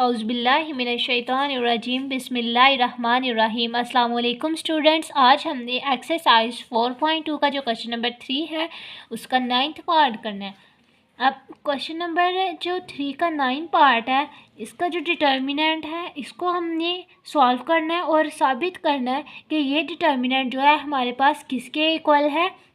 औज़ुबिल्लाहिमिनश्शैतानिर्रजीम बिस्मिल्लाहिर्रहमानिर्रहीम। अस्सलाम वालेकुम स्टूडेंट्स, आज हमने एक्सरसाइज 4.2 का जो क्वेश्चन नंबर 3 है उसका 9th पार्ट करना है। अब क्वेश्चन नंबर जो 3 का 9 पार्ट है, इसका जो डिटर्मिनेंट है इसको हमने सॉल्व करना है और साबित करना है कि ये डिटर्मिनेंट जो है हमारे पास किसके इक्वल है,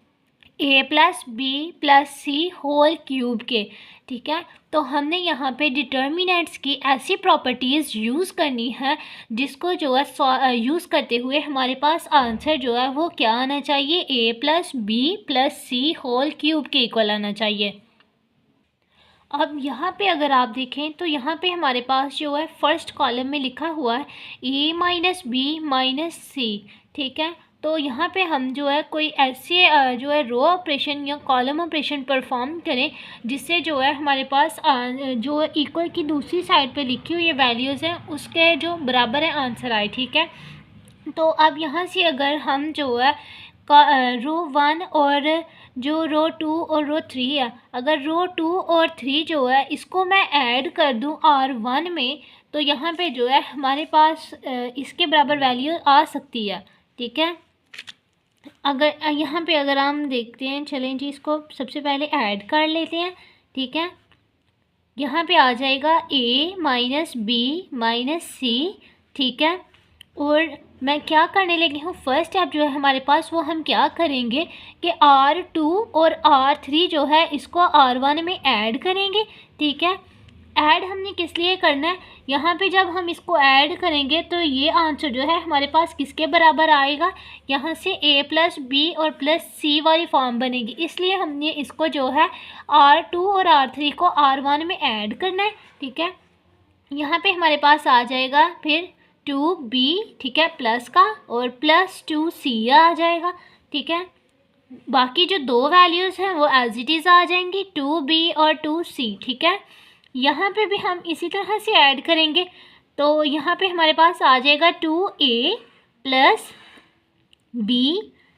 a plus B plus c whole cube के। ठीक है, तो हमने यहाँ पे डिटर्मिनेंट्स की ऐसी प्रॉपर्टीज़ यूज़ करनी है जिसको जो है यूज़ करते हुए हमारे पास आंसर जो है वो क्या आना चाहिए, a plus B plus c whole cube के इक्वल आना चाहिए। अब यहाँ पे अगर आप देखें तो यहाँ पे हमारे पास जो है फर्स्ट कॉलम में लिखा हुआ है a माइनस बी माइनस सी। ठीक है, तो यहाँ पे हम जो है कोई ऐसे जो है रो ऑपरेशन या कॉलम ऑपरेशन परफॉर्म करें जिससे जो है हमारे पास जो इक्वल की दूसरी साइड पे लिखी हुई वैल्यूज़ हैं उसके जो बराबर है आंसर आए। ठीक है, तो अब यहाँ से अगर हम जो है रो 1 और जो रो 2 और रो 3 है, अगर रो 2 और 3 जो है इसको मैं ऐड कर दूं R1 में, तो यहाँ पे जो है हमारे पास इसके बराबर वैल्यू आ सकती है। ठीक है, अगर यहाँ पे अगर हम देखते हैं, चलें जी इसको सबसे पहले ऐड कर लेते हैं। ठीक है, यहाँ पे आ जाएगा a माइनस बी माइनस सी। ठीक है, और मैं क्या करने लगी हूँ, फर्स्ट स्टेप जो है हमारे पास वो हम क्या करेंगे कि R2 और R3 जो है इसको R1 में ऐड करेंगे। ठीक है, ऐड हमने किस लिए करना है, यहाँ पे जब हम इसको ऐड करेंगे तो ये आंसर जो है हमारे पास किसके बराबर आएगा, यहाँ से a प्लस बी और प्लस सी वाली फॉर्म बनेगी, इसलिए हमने इसको जो है R2 और R3 को R1 में ऐड करना है। ठीक है, यहाँ पे हमारे पास आ जाएगा फिर 2b, ठीक है, प्लस का, और प्लस 2c आ जाएगा। ठीक है, बाकी जो दो वैल्यूज़ हैं वो एज इट इज़ आ जाएंगी 2b और 2c। ठीक है, यहाँ पे भी हम इसी तरह से ऐड करेंगे तो यहाँ पे हमारे पास आ जाएगा 2a प्लस b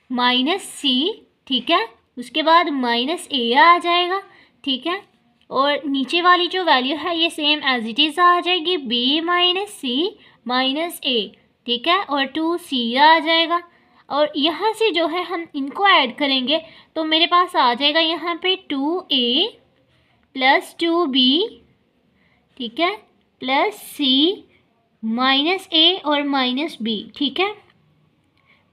माइनस सी। ठीक है, उसके बाद माइनस a आ जाएगा। ठीक है, और नीचे वाली जो वैल्यू है ये सेम एज इट इज़ आ जाएगी b minus c minus a। ठीक है, और 2c आ जाएगा, और यहाँ से जो है हम इनको ऐड करेंगे तो मेरे पास आ जाएगा यहाँ पे 2a प्लस 2b, ठीक है, प्लस c माइनस a और माइनस b। ठीक है,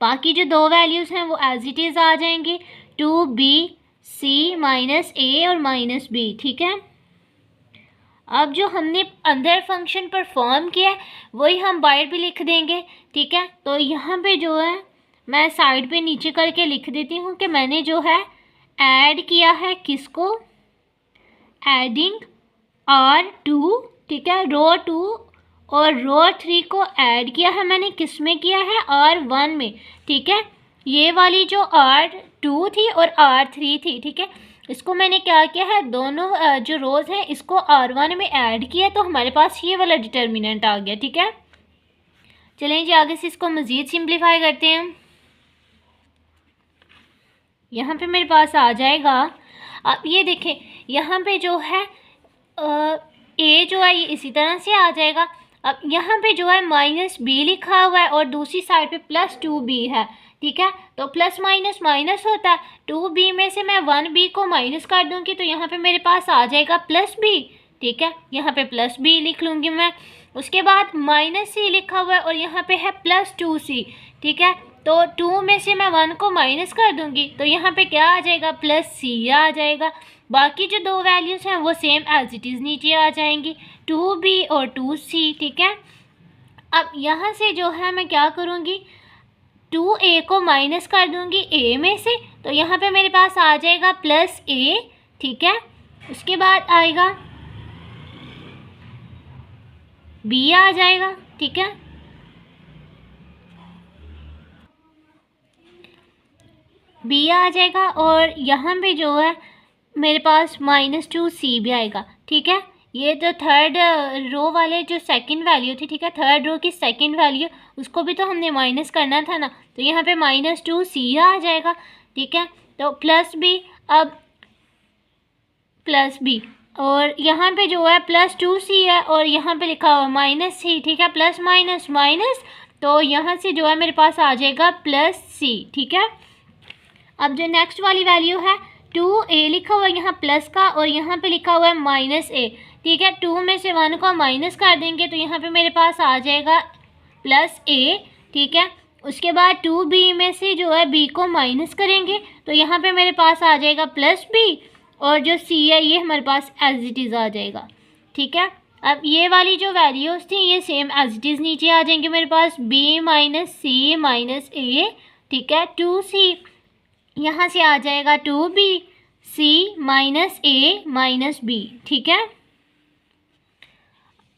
बाकी जो दो वैल्यूज़ हैं वो एज इट इज़ आ जाएंगी 2b c माइनस a और माइनस b। ठीक है, अब जो हमने अंदर फंक्शन परफॉर्म किया है वही हम बाहर भी लिख देंगे। ठीक है, तो यहाँ पे जो है मैं साइड पे नीचे करके लिख देती हूँ कि मैंने जो है ऐड किया है किसको, एडिंग R2, ठीक है, रो 2 और रो 3 को ऐड किया है मैंने किस में किया है, R1 में। ठीक है, ये वाली जो R2 थी और R3 थी, ठीक है, इसको मैंने क्या किया है, दोनों जो रोज़ हैं इसको R1 में ऐड किया तो हमारे पास ये वाला डिटर्मिनेंट आ गया। ठीक है, चलें जी आगे से इसको मज़ीद सिंप्लीफाई करते हैं। यहाँ पे मेरे पास आ जाएगा, अब ये देखें यहाँ पे जो है a जो है ये इसी तरह से आ जाएगा। अब यहाँ पे जो है माइनस b लिखा हुआ है और दूसरी साइड पे प्लस 2b है। ठीक है, तो प्लस माइनस माइनस होता है, 2b में से मैं 1b को माइनस कर दूँगी तो यहाँ पे मेरे पास आ जाएगा प्लस b। ठीक है, यहाँ पे प्लस b लिख लूँगी मैं, उसके बाद माइनस c लिखा हुआ है और यहाँ पे है प्लस 2c। ठीक है, तो 2 में से मैं 1 को माइनस कर दूँगी तो यहाँ पे क्या आ जाएगा, प्लस c आ जाएगा। बाकी जो दो वैल्यूज़ हैं वो सेम एज इट इज़ नीचे आ जाएंगी 2b और 2c। ठीक है, अब यहाँ से जो है मैं क्या करूँगी, 2a को माइनस कर दूँगी a में से तो यहाँ पे मेरे पास आ जाएगा प्लस a। ठीक है, उसके बाद आएगा b आ जाएगा। ठीक है, b आ जाएगा और यहाँ पे जो है मेरे पास माइनस 2c भी आएगा। ठीक है, ये जो थर्ड रो वाले जो सेकंड वैल्यू थी, ठीक है, थर्ड रो की सेकंड वैल्यू उसको भी तो हमने माइनस करना था ना, तो यहाँ पे माइनस 2c आ जाएगा। ठीक है, तो प्लस b, अब प्लस b, और यहाँ पे जो है +2c है और यहाँ पे लिखा हुआ -c, ठीक है, प्लस माइनस माइनस, तो यहाँ से जो है मेरे पास आ जाएगा +c, ठीक है। अब जो नेक्स्ट वाली वैल्यू है 2a लिखा हुआ है यहाँ प्लस का और यहाँ पे लिखा हुआ है -a, ठीक है। 2 में से 1 को माइनस कर देंगे तो यहाँ पे मेरे पास आ जाएगा +a, ठीक है। उसके बाद 2b में से जो है b को माइनस करेंगे तो यहाँ पे मेरे पास आ जाएगा +b और जो c है ये हमारे पास एज इट इज़ आ जाएगा, ठीक है। अब ये वाली जो वैल्यूज़ थी ये सेम एज इट इज़ नीचे आ जाएंगे मेरे पास b - c - a, ठीक है। 2c यहाँ से आ जाएगा 2b, c -a - b, ठीक है।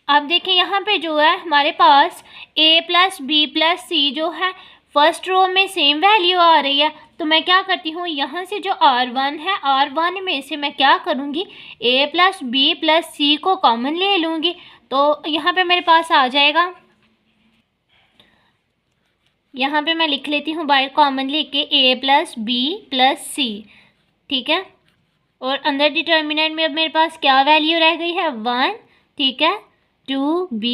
अब देखिए यहाँ पे जो है हमारे पास a + b + c जो है फर्स्ट रो में सेम वैल्यू आ रही है, तो मैं क्या करती हूँ यहाँ से जो r1 है r1 में से मैं क्या करूँगी a + b + c को कॉमन ले लूँगी, तो यहाँ पे मेरे पास आ जाएगा, यहाँ पे मैं लिख लेती हूँ बाहर कॉमन लेके a + b + c, ठीक है। और अंदर डिटर्मिनेंट में अब मेरे पास क्या वैल्यू रह गई है 1, ठीक है, 2b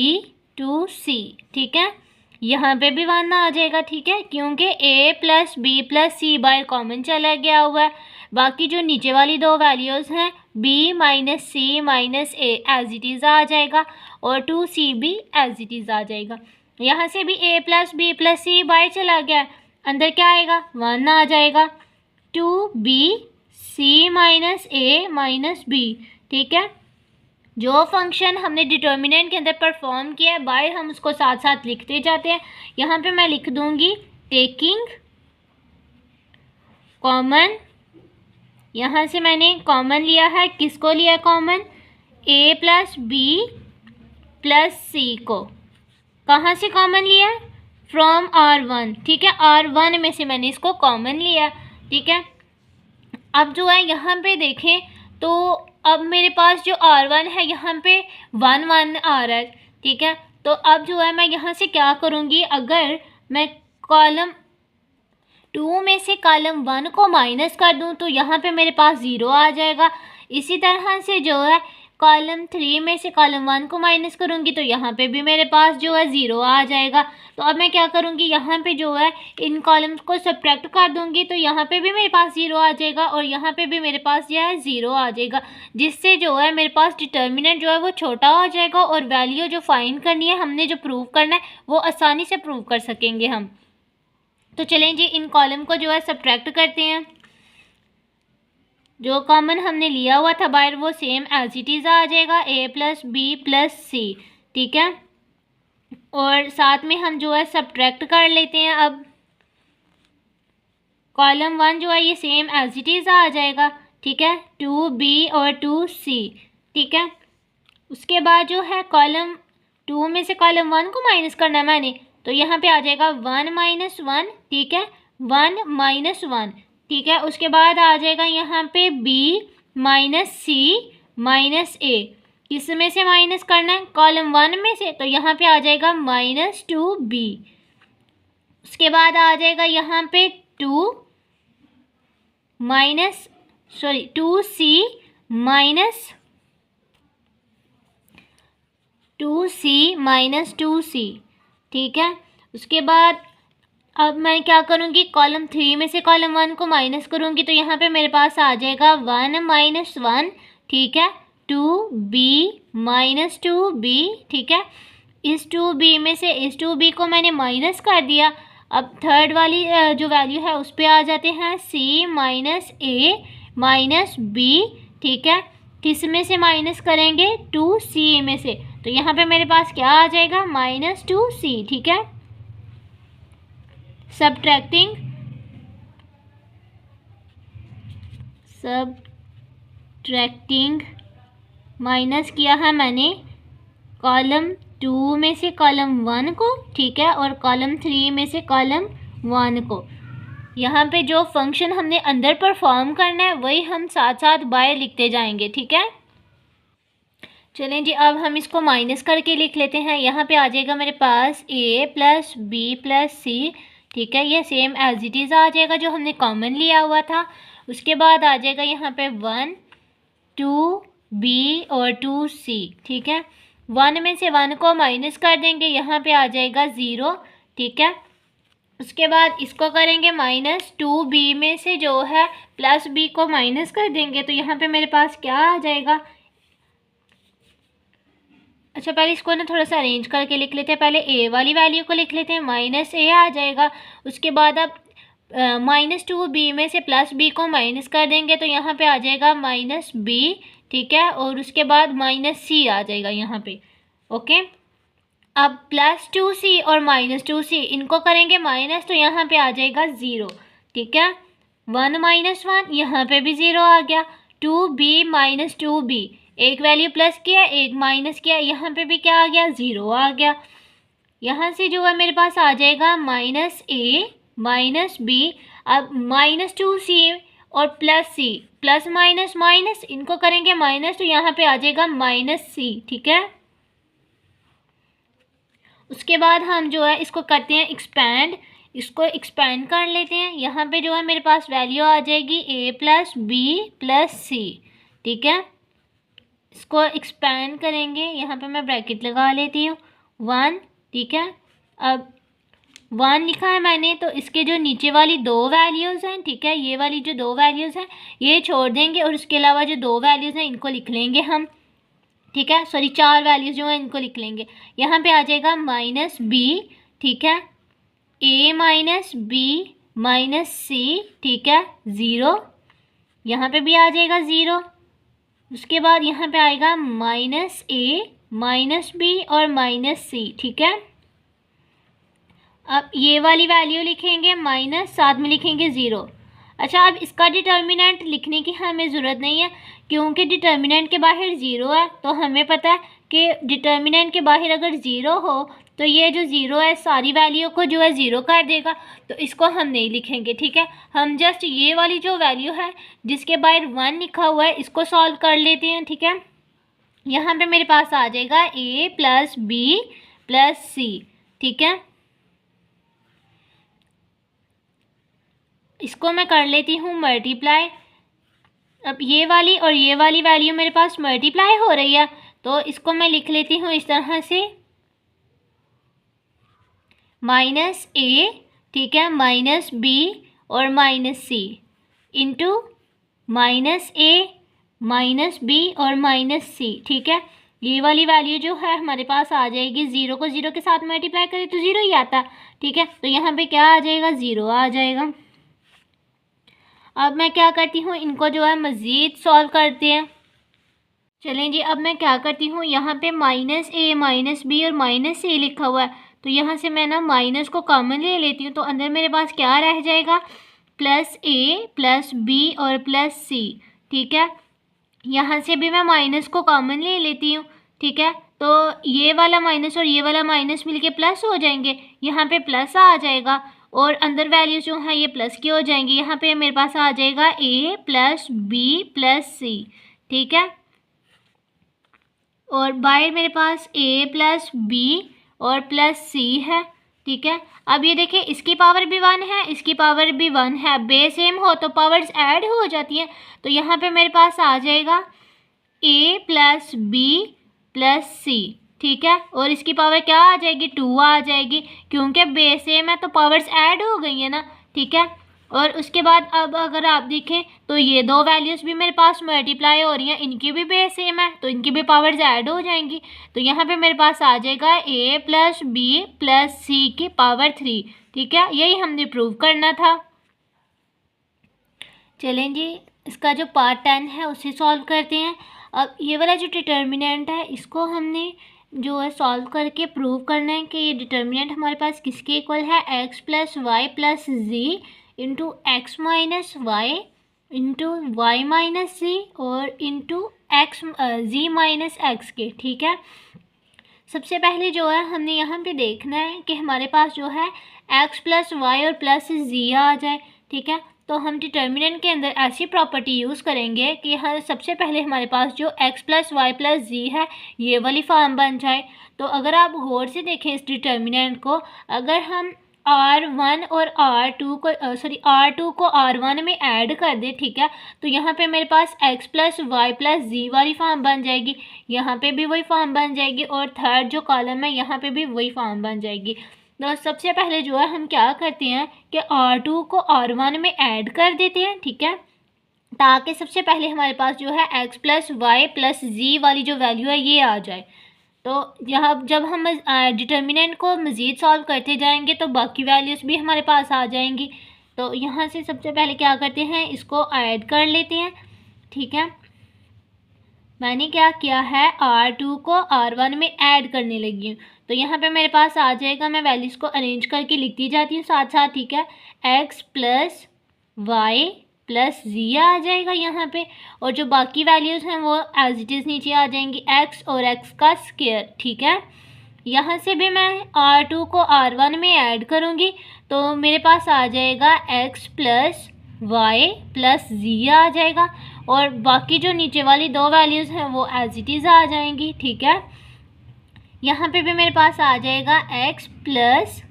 2c, ठीक है। यहाँ पे भी 1 आ जाएगा, ठीक है, क्योंकि a + b + c बाहर कॉमन चला गया हुआ है। बाकी जो नीचे वाली दो वैल्यूज़ हैं b - c - a as it is आ जाएगा और 2c भी एज इट इज़ आ जाएगा। यहाँ से भी a + b + c बाहर चला गया, अंदर क्या आएगा 1 आ जाएगा, 2b c - a - b, ठीक है। जो फंक्शन हमने डिटर्मिनेंट के अंदर परफॉर्म किया है बाहर हम उसको साथ साथ लिखते जाते हैं। यहाँ पे मैं लिख दूंगी टेकिंग कॉमन, यहाँ से मैंने कॉमन लिया है, किसको लिया कॉमन a + b + c को, कहाँ से कॉमन लिया है फ्रॉम r1, ठीक है, r1 में से मैंने इसको कॉमन लिया, ठीक है। अब जो है यहाँ पे देखें तो अब मेरे पास जो r1 है यहाँ पे 1 1 आ रहा है, ठीक है। तो अब जो है मैं यहाँ से क्या करूँगी, अगर मैं कॉलम 2 में से कॉलम 1 को माइनस कर दूँ तो यहाँ पे मेरे पास 0 आ जाएगा। इसी तरह से जो है कॉलम 3 में से कॉलम 1 को माइनस करूँगी तो यहाँ पे भी मेरे पास जो है 0 आ जाएगा। तो अब मैं क्या करूँगी, यहाँ पे जो है इन कॉलम्स को सब्ट्रैक्ट कर दूँगी तो यहाँ पे भी मेरे पास 0 आ जाएगा और यहाँ पे भी मेरे पास जो है 0 आ जाएगा, जिससे जो है मेरे पास डिटर्मिनेंट जो है वो छोटा हो जाएगा और वैल्यू जो फाइंड करनी है, हमने जो प्रूव करना है वो आसानी से प्रूव कर सकेंगे हम। तो चलें जी इन कॉलम को जो है सब्ट्रैक्ट करते हैं। जो कॉमन हमने लिया हुआ था बाहर वो सेम एज इट इज़ आ जाएगा a + b + c, ठीक है। और साथ में हम जो है सब्ट्रैक्ट कर लेते हैं। अब कॉलम 1 जो है ये सेम एज इट इज़ आ जाएगा, ठीक है, 2b और 2c, ठीक है। उसके बाद जो है कॉलम 2 में से कॉलम 1 को माइनस करना है मैंने, तो यहाँ पे आ जाएगा 1 - 1, ठीक है, 1 - 1, ठीक है। उसके बाद आ जाएगा यहाँ पे b - c - a, किस में से माइनस करना है कॉलम 1 में से, तो यहाँ पे आ जाएगा -2b। उसके बाद आ जाएगा यहाँ पे 2c - 2c, ठीक है। उसके बाद अब मैं क्या करूँगी, कॉलम 3 में से कॉलम 1 को माइनस करूँगी तो यहाँ पे मेरे पास आ जाएगा 1 - 1, ठीक है, 2b - 2b, ठीक है। इस 2b में से इस 2b को मैंने माइनस कर दिया। अब थर्ड वाली जो वैल्यू है उस पर आ जाते हैं c - a - b, ठीक है। किस में से माइनस करेंगे 2c में से, तो यहाँ पे मेरे पास क्या आ जाएगा -2c, ठीक है। सब्ट्रैक्टिंग माइनस किया है मैंने कॉलम 2 में से कॉलम 1 को, ठीक है, और कॉलम 3 में से कॉलम 1 को। यहाँ पे जो फंक्शन हमने अंदर परफॉर्म करना है वही हम साथ साथ बाहर लिखते जाएंगे, ठीक है। चलें जी अब हम इसको माइनस करके लिख लेते हैं। यहाँ पे आ जाएगा मेरे पास a + b + c, ठीक है, ये सेम एज इट इज़ आ जाएगा जो हमने कॉमन लिया हुआ था। उसके बाद आ जाएगा यहाँ पे 1 2 बी और 2 सी, ठीक है। 1 में से 1 को माइनस कर देंगे, यहाँ पे आ जाएगा 0, ठीक है। उसके बाद इसको करेंगे माइनस, 2b में से जो है प्लस b को माइनस कर देंगे, तो यहाँ पे मेरे पास क्या आ जाएगा। अच्छा, पहले इसको ना थोड़ा सा अरेंज करके लिख लेते हैं। पहले a वाली वैल्यू को लिख लेते हैं, माइनस a आ जाएगा। उसके बाद अब -2b में से प्लस b को माइनस कर देंगे, तो यहाँ पे आ जाएगा -b, ठीक है। और उसके बाद -c आ जाएगा यहाँ पे, ओके। अब +2c और -2c इनको करेंगे माइनस, तो यहाँ पे आ जाएगा 0, ठीक है। 1 - 1 यहाँ पे भी 0 आ गया। 2b - 2b, एक वैल्यू प्लस किया एक माइनस किया, यहाँ पे भी क्या आ गया, 0 आ गया। यहाँ से जो है मेरे पास आ जाएगा -a - b। अब -2c और +c, प्लस माइनस माइनस इनको करेंगे माइनस, तो यहाँ पे आ जाएगा -c, ठीक है। उसके बाद हम जो है इसको करते हैं एक्सपैंड, इसको एक्सपैंड कर लेते हैं। यहाँ पे जो है मेरे पास वैल्यू आ जाएगी a + b + c, ठीक है। इसको एक्सपैंड करेंगे, यहाँ पे मैं ब्रैकेट लगा लेती हूँ, 1, ठीक है। अब 1 लिखा है मैंने, तो इसके जो नीचे वाली 2 वैल्यूज़ हैं, ठीक है, ये वाली जो 2 वैल्यूज़ हैं ये छोड़ देंगे, और उसके अलावा जो 2 वैल्यूज़ हैं इनको लिख लेंगे हम, ठीक है। सॉरी, 4 वैल्यूज़ जो हैं इनको लिख लेंगे। यहाँ पे आ जाएगा -b, ठीक है, a - b - c, ठीक है, 0, यहाँ पे भी आ जाएगा 0। उसके बाद यहाँ पे आएगा -a - b और -c, ठीक है। अब ये वाली वैल्यू लिखेंगे माइनस, साथ में लिखेंगे 0। अच्छा, अब इसका डिटर्मिनेंट लिखने की हमें ज़रूरत नहीं है, क्योंकि डिटर्मिनेंट के बाहर 0 है, तो हमें पता है कि डिटर्मिनेंट के बाहर अगर 0 हो तो ये जो 0 है सारी वैल्यू को जो है 0 कर देगा, तो इसको हम नहीं लिखेंगे, ठीक है। हम जस्ट ये वाली जो वैल्यू है जिसके बाहर 1 लिखा हुआ है इसको सॉल्व कर लेते हैं, ठीक है। यहाँ पे मेरे पास आ जाएगा a + b + c, ठीक है। इसको मैं कर लेती हूँ मल्टीप्लाई। अब ये वाली और ये वाली वैल्यू मेरे पास मल्टीप्लाई हो रही है, तो इसको मैं लिख लेती हूँ इस तरह से, -a, ठीक है, -b और -c इंटू -a - b और -c, ठीक है। ये वाली वैल्यू जो है हमारे पास आ जाएगी, 0 को 0 के साथ मल्टीप्लाई करें तो 0 ही आता, ठीक है। तो यहाँ पे क्या आ जाएगा, 0 आ जाएगा। अब मैं क्या करती हूँ, इनको जो है मज़ीद सॉल्व करते हैं। चलें जी, अब मैं क्या करती हूँ, यहाँ पे -a - b और -c लिखा हुआ है, तो यहाँ से मैं ना माइनस को कॉमन ले लेती हूँ, तो अंदर मेरे पास क्या रह जाएगा, +a + b और +c, ठीक है। यहाँ से भी मैं माइनस को कॉमन ले लेती हूँ, ठीक है। तो ये वाला माइनस और ये वाला माइनस मिलके प्लस हो जाएंगे, यहाँ पे प्लस आ जाएगा, और अंदर वैल्यूज जो है ये प्लस की हो जाएंगी। यहाँ पे मेरे पास आ जाएगा a + b + c, ठीक है। और बाहर मेरे पास a + b और +c है, ठीक है। अब ये देखिए, इसकी पावर भी 1 है, इसकी पावर भी 1 है, बेस सेम हो तो पावर्स ऐड हो जाती हैं, तो यहाँ पे मेरे पास आ जाएगा a + b + c, ठीक है। और इसकी पावर क्या आ जाएगी, 2 आ जाएगी, क्योंकि बेस सेम है तो पावर्स ऐड हो गई है ना, ठीक है। और उसके बाद अब अगर आप देखें तो ये 2 वैल्यूज़ भी मेरे पास मल्टीप्लाई हो रही हैं, इनकी भी बेस सेम है तो इनकी भी पावर्स ऐड हो जाएंगी, तो यहाँ पे मेरे पास आ जाएगा a + b + c की पावर 3, ठीक है। यही हमने प्रूव करना था। चलें जी, इसका जो पार्ट 10 है उसे सॉल्व करते हैं। अब ये वाला जो डिटर्मिनेंट है इसको हमने जो है सॉल्व करके प्रूव करना है कि ये डिटर्मिनेंट हमारे पास किसके इक्वल है, x + y + z into x - y into y - z और इंटू z - x के, ठीक है। सबसे पहले जो है हमने यहाँ पे देखना है कि हमारे पास जो है x + y और +z आ जाए, ठीक है। तो हम डिटर्मिनेंट के अंदर ऐसी प्रॉपर्टी यूज़ करेंगे कि यहाँ सबसे पहले हमारे पास जो x + y + z है ये वाली फॉर्म बन जाए। तो अगर आप गौर से देखें इस डिटर्मिनेंट को, अगर हम R1 और R2 को R2 को R1 में ऐड कर दे, ठीक है, तो यहाँ पे मेरे पास x प्लस वाई प्लस जी वाली फॉर्म बन जाएगी, यहाँ पे भी वही फॉर्म बन जाएगी, और थर्ड जो कॉलम है यहाँ पे भी वही फॉर्म बन जाएगी। तो सबसे पहले जो है हम क्या करते हैं कि R2 को R1 में ऐड कर देते हैं, ठीक है, ताकि सबसे पहले हमारे पास जो है x प्लस वाई प्लस जी वाली जो वैल्यू है ये आ जाए। तो यहाँ जब हम डिटर्मिनेंट को मज़ीद सॉल्व करते जाएंगे तो बाकी वैल्यूज़ भी हमारे पास आ जाएंगी। तो यहाँ से सबसे पहले क्या करते हैं, इसको ऐड कर लेते हैं, ठीक है। मैंने क्या किया है, R2 को R1 में ऐड करने लगी हूँ, तो यहाँ पे मेरे पास आ जाएगा, मैं वैल्यूज़ को अरेंज करके लिखती जाती हूँ साथ साथ, ठीक है। x प्लस वाई प्लस जी आ जाएगा यहाँ पे, और जो बाकी वैल्यूज़ हैं वो एज इट इज़ नीचे आ जाएंगी, x और x का स्क्वायर, ठीक है। यहाँ से भी मैं R2 को R1 में ऐड करूँगी तो मेरे पास आ जाएगा x प्लस वाई प्लस जी आ जाएगा, और बाकी जो नीचे वाली दो वैल्यूज़ हैं वो एज इट इज़ आ जाएंगी, ठीक है। यहाँ पे भी मेरे पास आ जाएगा x plus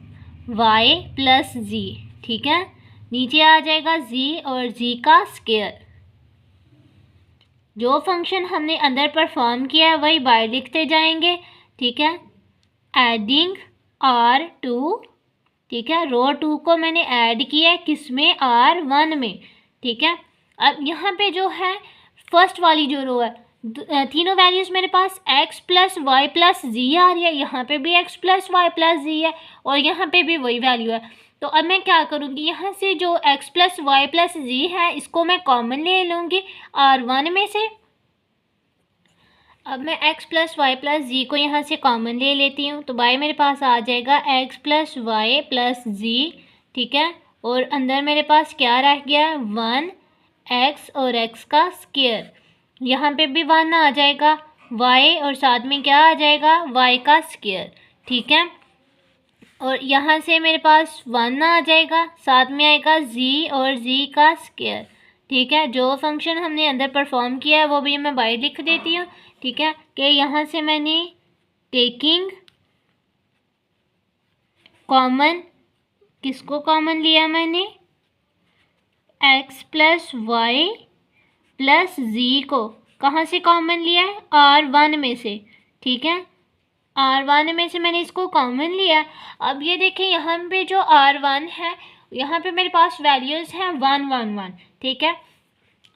Y plus Z, ठीक है, नीचे आ जाएगा z और z का स्क्वायर। जो फंक्शन हमने अंदर परफॉर्म किया है वही बाहर लिखते जाएंगे, ठीक है। एडिंग R2, ठीक है, रो 2 को मैंने ऐड किया है किस में, R1 में, ठीक है। अब यहाँ पे जो है फर्स्ट वाली जो रो है, तीनों वैल्यूज़ मेरे पास x प्लस वाई प्लस जी आ रही है, यहाँ पे भी x प्लस वाई प्लस जी है, और यहाँ पे भी वही वैल्यू है। तो अब मैं क्या करूँगी, यहाँ से जो x प्लस वाई प्लस जी है इसको मैं कॉमन ले लूँगी R1 में से। अब मैं x प्लस वाई प्लस जी को यहाँ से कॉमन ले लेती हूँ, तो बाय मेरे पास आ जाएगा x plus Y plus Z, ठीक है, और अंदर मेरे पास क्या रह गया, 1x और x का स्क्वायर, यहाँ पे भी 1 आ जाएगा, y और साथ में क्या आ जाएगा, y का स्क्वायर, ठीक है, और यहाँ से मेरे पास 1 आ जाएगा, साथ में आएगा z और z का स्क्वायर, ठीक है। जो फंक्शन हमने अंदर परफॉर्म किया है वो भी मैं बाहर लिख देती हूँ, ठीक है, कि यहाँ से मैंने टेकिंग कॉमन, किसको कॉमन लिया मैंने, x प्लस वाई प्लस जी को कहाँ से कॉमन लिया है, R1 में से, ठीक है, R1 में से मैंने इसको कॉमन लिया। अब ये देखें यहाँ पे जो R1 है यहाँ पे मेरे पास वैल्यूज़ हैं 1 1 1, ठीक है।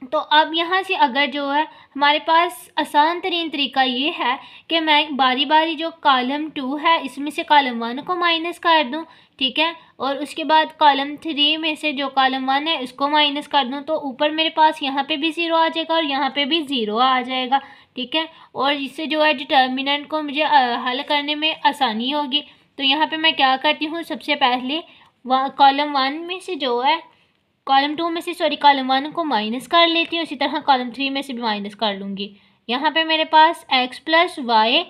तो अब यहाँ से अगर जो है हमारे पास आसान तरीन तरीका ये है कि मैं बारी बारी जो कॉलम 2 है इसमें से कॉलम 1 को माइनस कर दूँ, ठीक है, और उसके बाद कॉलम 3 में से जो कॉलम 1 है इसको माइनस कर दूँ, तो ऊपर मेरे पास यहाँ पे भी 0 आ जाएगा और यहाँ पे भी 0 आ जाएगा, ठीक है, और इससे जो है डिटर्मिनेंट को मुझे हल करने में आसानी होगी। तो यहाँ पे मैं क्या करती हूँ, सबसे पहले कॉलम 1 में से जो है कॉलम 2 में से कॉलम 1 को माइनस कर लेती हूँ, इसी तरह कॉलम 3 में से भी माइनस कर लूँगी। यहाँ पे मेरे पास x plus Y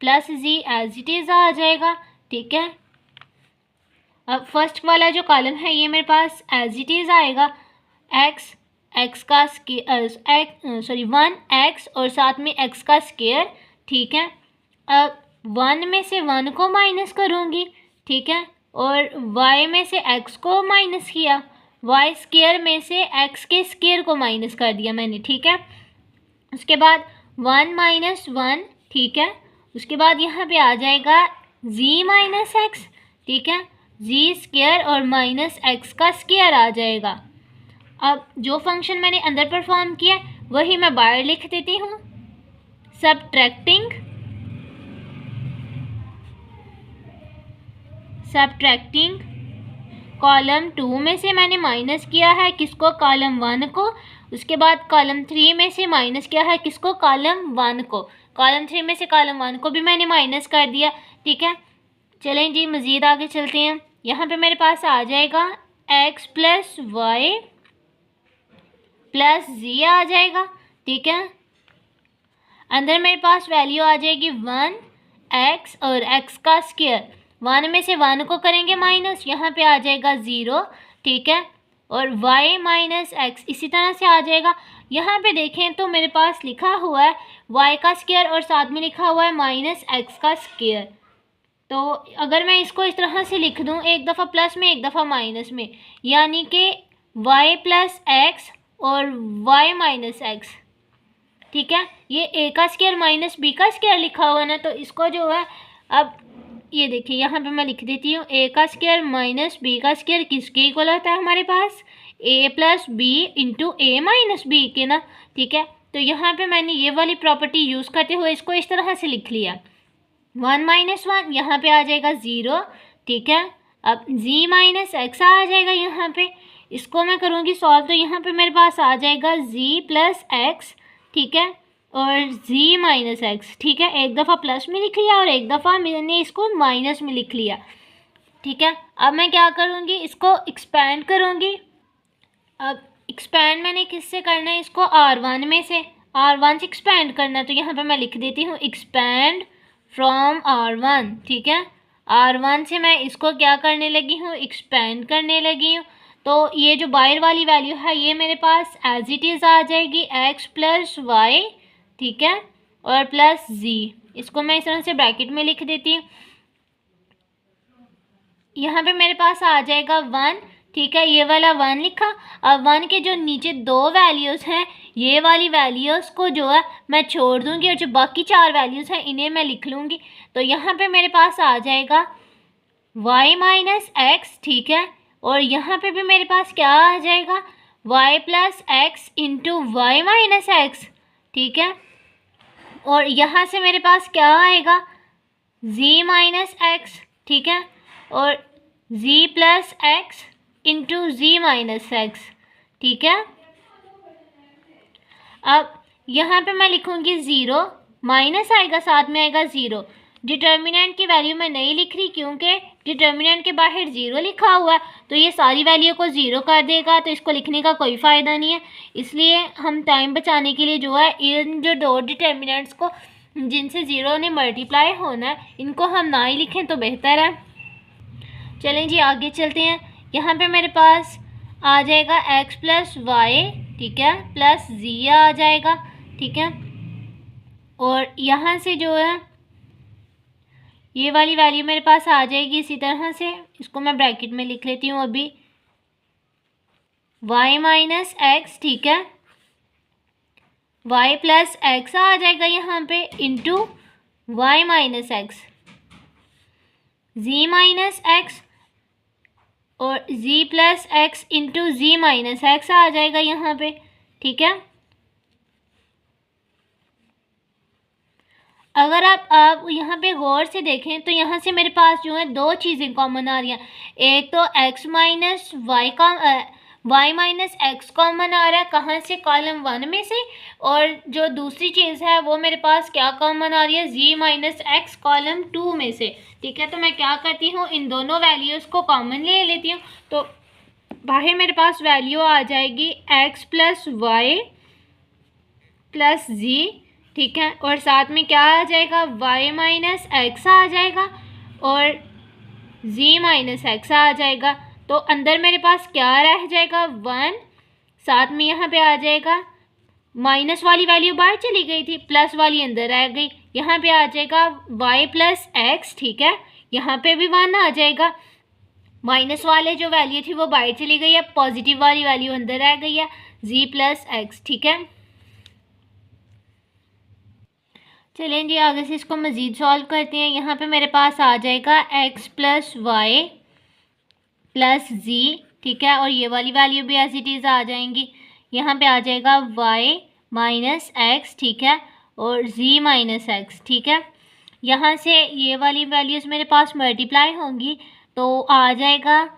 plus Z as it is आ जाएगा, ठीक है। अब फर्स्ट वाला जो कॉलम है ये मेरे पास एज इट इज़ आएगा, x का स्क्वायर 1x और साथ में x का स्क्वायर, ठीक है। अब 1 में से 1 को माइनस करूँगी, ठीक है, और y में से x को माइनस किया, वाई स्क्वायर में से x के स्क्वायर को माइनस कर दिया मैंने, ठीक है। उसके बाद 1 माइनस 1, ठीक है, उसके बाद यहाँ पे आ जाएगा z माइनस एक्स, ठीक है, z स्क्वायर और माइनस x का स्क्वायर आ जाएगा। अब जो फंक्शन मैंने अंदर परफॉर्म किया वही मैं बाहर लिख देती हूँ, सब्ट्रैक्टिंग कॉलम 2 में से मैंने माइनस किया है किसको, कॉलम 1 को, उसके बाद कॉलम 3 में से माइनस किया है किसको, कॉलम 1 को, कॉलम 3 में से कॉलम 1 को भी मैंने माइनस कर दिया, ठीक है। चलें जी मज़ीद आगे चलते हैं। यहाँ पे मेरे पास आ जाएगा x प्लस वाई प्लस जी आ जाएगा, ठीक है। अंदर मेरे पास वैल्यू आ जाएगी 1x और x का स्क्वायर, 1 में से 1 को करेंगे माइनस, यहाँ पे आ जाएगा 0, ठीक है, और y माइनस एक्स इसी तरह से आ जाएगा। यहाँ पे देखें तो मेरे पास लिखा हुआ है y का स्क्वायर और साथ में लिखा हुआ है माइनस एक्स का स्क्वायर, तो अगर मैं इसको इस तरह से लिख दूँ, एक दफ़ा प्लस में एक दफ़ा माइनस में, यानी कि y प्लस एक्स और y माइनस एक्स, ठीक है। ये a का स्क्वायर माइनस b का स्क्वायर लिखा हुआ है ना, तो इसको जो है अब ये देखिए यहाँ पे मैं लिख देती हूँ, a का स्क्वायर माइनस b का स्क्वायर किसके इक्वल होता है हमारे पास, a plus b into a minus b के ना, ठीक है। तो यहाँ पे मैंने ये वाली प्रॉपर्टी यूज़ करते हुए इसको इस तरह से लिख लिया, 1 माइनस 1 यहाँ पे आ जाएगा 0, ठीक है। अब z माइनस एक्स आ जाएगा यहाँ पे, इसको मैं करूँगी सॉल्व, तो यहाँ पे मेरे पास आ जाएगा z प्लस एक्स, ठीक है, और z माइनस एक्स, ठीक है। एक दफ़ा प्लस में लिख लिया और एक दफ़ा मैंने इसको माइनस में लिख लिया, ठीक है। अब मैं क्या करूँगी, इसको एक्सपैंड करूँगी। अब एक्सपैंड मैंने किससे करना है, इसको r1 में से, r1 से एक्सपैंड करना है, तो यहाँ पे मैं लिख देती हूँ एक्सपैंड फ्रॉम r1, ठीक है। r1 से मैं इसको क्या करने लगी हूँ, एक्सपैंड करने लगी हूँ। तो ये जो बाहर वाली वैल्यू है ये मेरे पास एज इट इज़ आ जाएगी x प्लस वाई, ठीक है, और प्लस z, इसको मैं इस तरह से ब्रैकेट में लिख देती हूँ। यहाँ पे मेरे पास आ जाएगा 1, ठीक है, ये वाला 1 लिखा। अब 1 के जो नीचे दो वैल्यूज़ हैं, ये वाली वैल्यूज़ को जो है मैं छोड़ दूँगी और जो बाकी 4 वैल्यूज़ हैं इन्हें मैं लिख लूँगी। तो यहाँ पे मेरे पास आ जाएगा y माइनस एक्स, ठीक है, और यहाँ पे भी मेरे पास क्या आ जाएगा, y plus x into Y minus x, ठीक है। और यहाँ से मेरे पास क्या आएगा, z माइनस एक्स, ठीक है, और z plus x into z minus x, ठीक है। अब यहाँ पे मैं लिखूँगी 0, माइनस आएगा, साथ में आएगा 0। डिटर्मिनेंट की वैल्यू मैं नहीं लिख रही क्योंकि डिटर्मिनेंट के बाहर 0 लिखा हुआ है, तो ये सारी वैल्यू को 0 कर देगा, तो इसको लिखने का कोई फ़ायदा नहीं है। इसलिए हम टाइम बचाने के लिए जो है इन जो दो डिटर्मिनेंट्स को जिनसे 0 ने मल्टीप्लाई होना है, इनको हम ना ही लिखें तो बेहतर है। चलें जी आगे चलते हैं। यहाँ पे मेरे पास आ जाएगा x प्लस वाई, ठीक है, प्लस z आ जाएगा, ठीक है। और यहाँ से जो है ये वाली वैल्यू मेरे पास आ जाएगी इसी तरह से, इसको मैं ब्रैकेट में लिख लेती हूँ अभी, y माइनस एक्स, ठीक है, y प्लस एक्स आ जाएगा यहाँ पे into Y minus X, z minus X और z plus x into z minus X आ जाएगा यहाँ पे, ठीक है। अगर आप यहाँ पे गौर से देखें तो यहाँ से मेरे पास जो है दो चीज़ें कॉमन आ रही हैं, एक तो x माइनस वाई का y माइनस एक्स कॉमन आ रहा है, कहाँ से, कॉलम 1 में से, और जो दूसरी चीज़ है वो मेरे पास क्या कॉमन आ रही है, z माइनस एक्स कॉलम 2 में से, ठीक है। तो मैं क्या करती हूँ, इन दोनों वैल्यूज़ को कॉमन ले लेती हूँ, तो बाहर मेरे पास वैल्यू आ जाएगी x plus Y plus z, ठीक है, और साथ में क्या आ जाएगा, y माइनस एक्स आ जाएगा और z माइनस एक्स आ जाएगा। तो अंदर मेरे पास क्या रह जाएगा, 1, साथ में यहाँ पे आ जाएगा माइनस वाली वैल्यू बाहर चली गई थी, प्लस वाली अंदर रह गई, यहाँ पे आ जाएगा y प्लस एक्स, ठीक है, यहाँ पे भी 1 आ जाएगा, माइनस वाले जो वैल्यू थी वो बाहर चली गई है, पॉजिटिव वाली वैल्यू अंदर रह गई है, z प्लस एक्स, ठीक है। चलें जी आगे से इसको मज़ीद सॉल्व करते हैं। यहाँ पे मेरे पास आ जाएगा x plus Y plus z, ठीक है, और ये वाली वैल्यू भी एज इट इज़ आ जाएंगी। यहाँ पे आ जाएगा y माइनस एक्स, ठीक है, और z माइनस एक्स, ठीक है। यहाँ से ये वाली वैल्यूज़ मेरे पास मल्टीप्लाई होंगी तो आ जाएगा,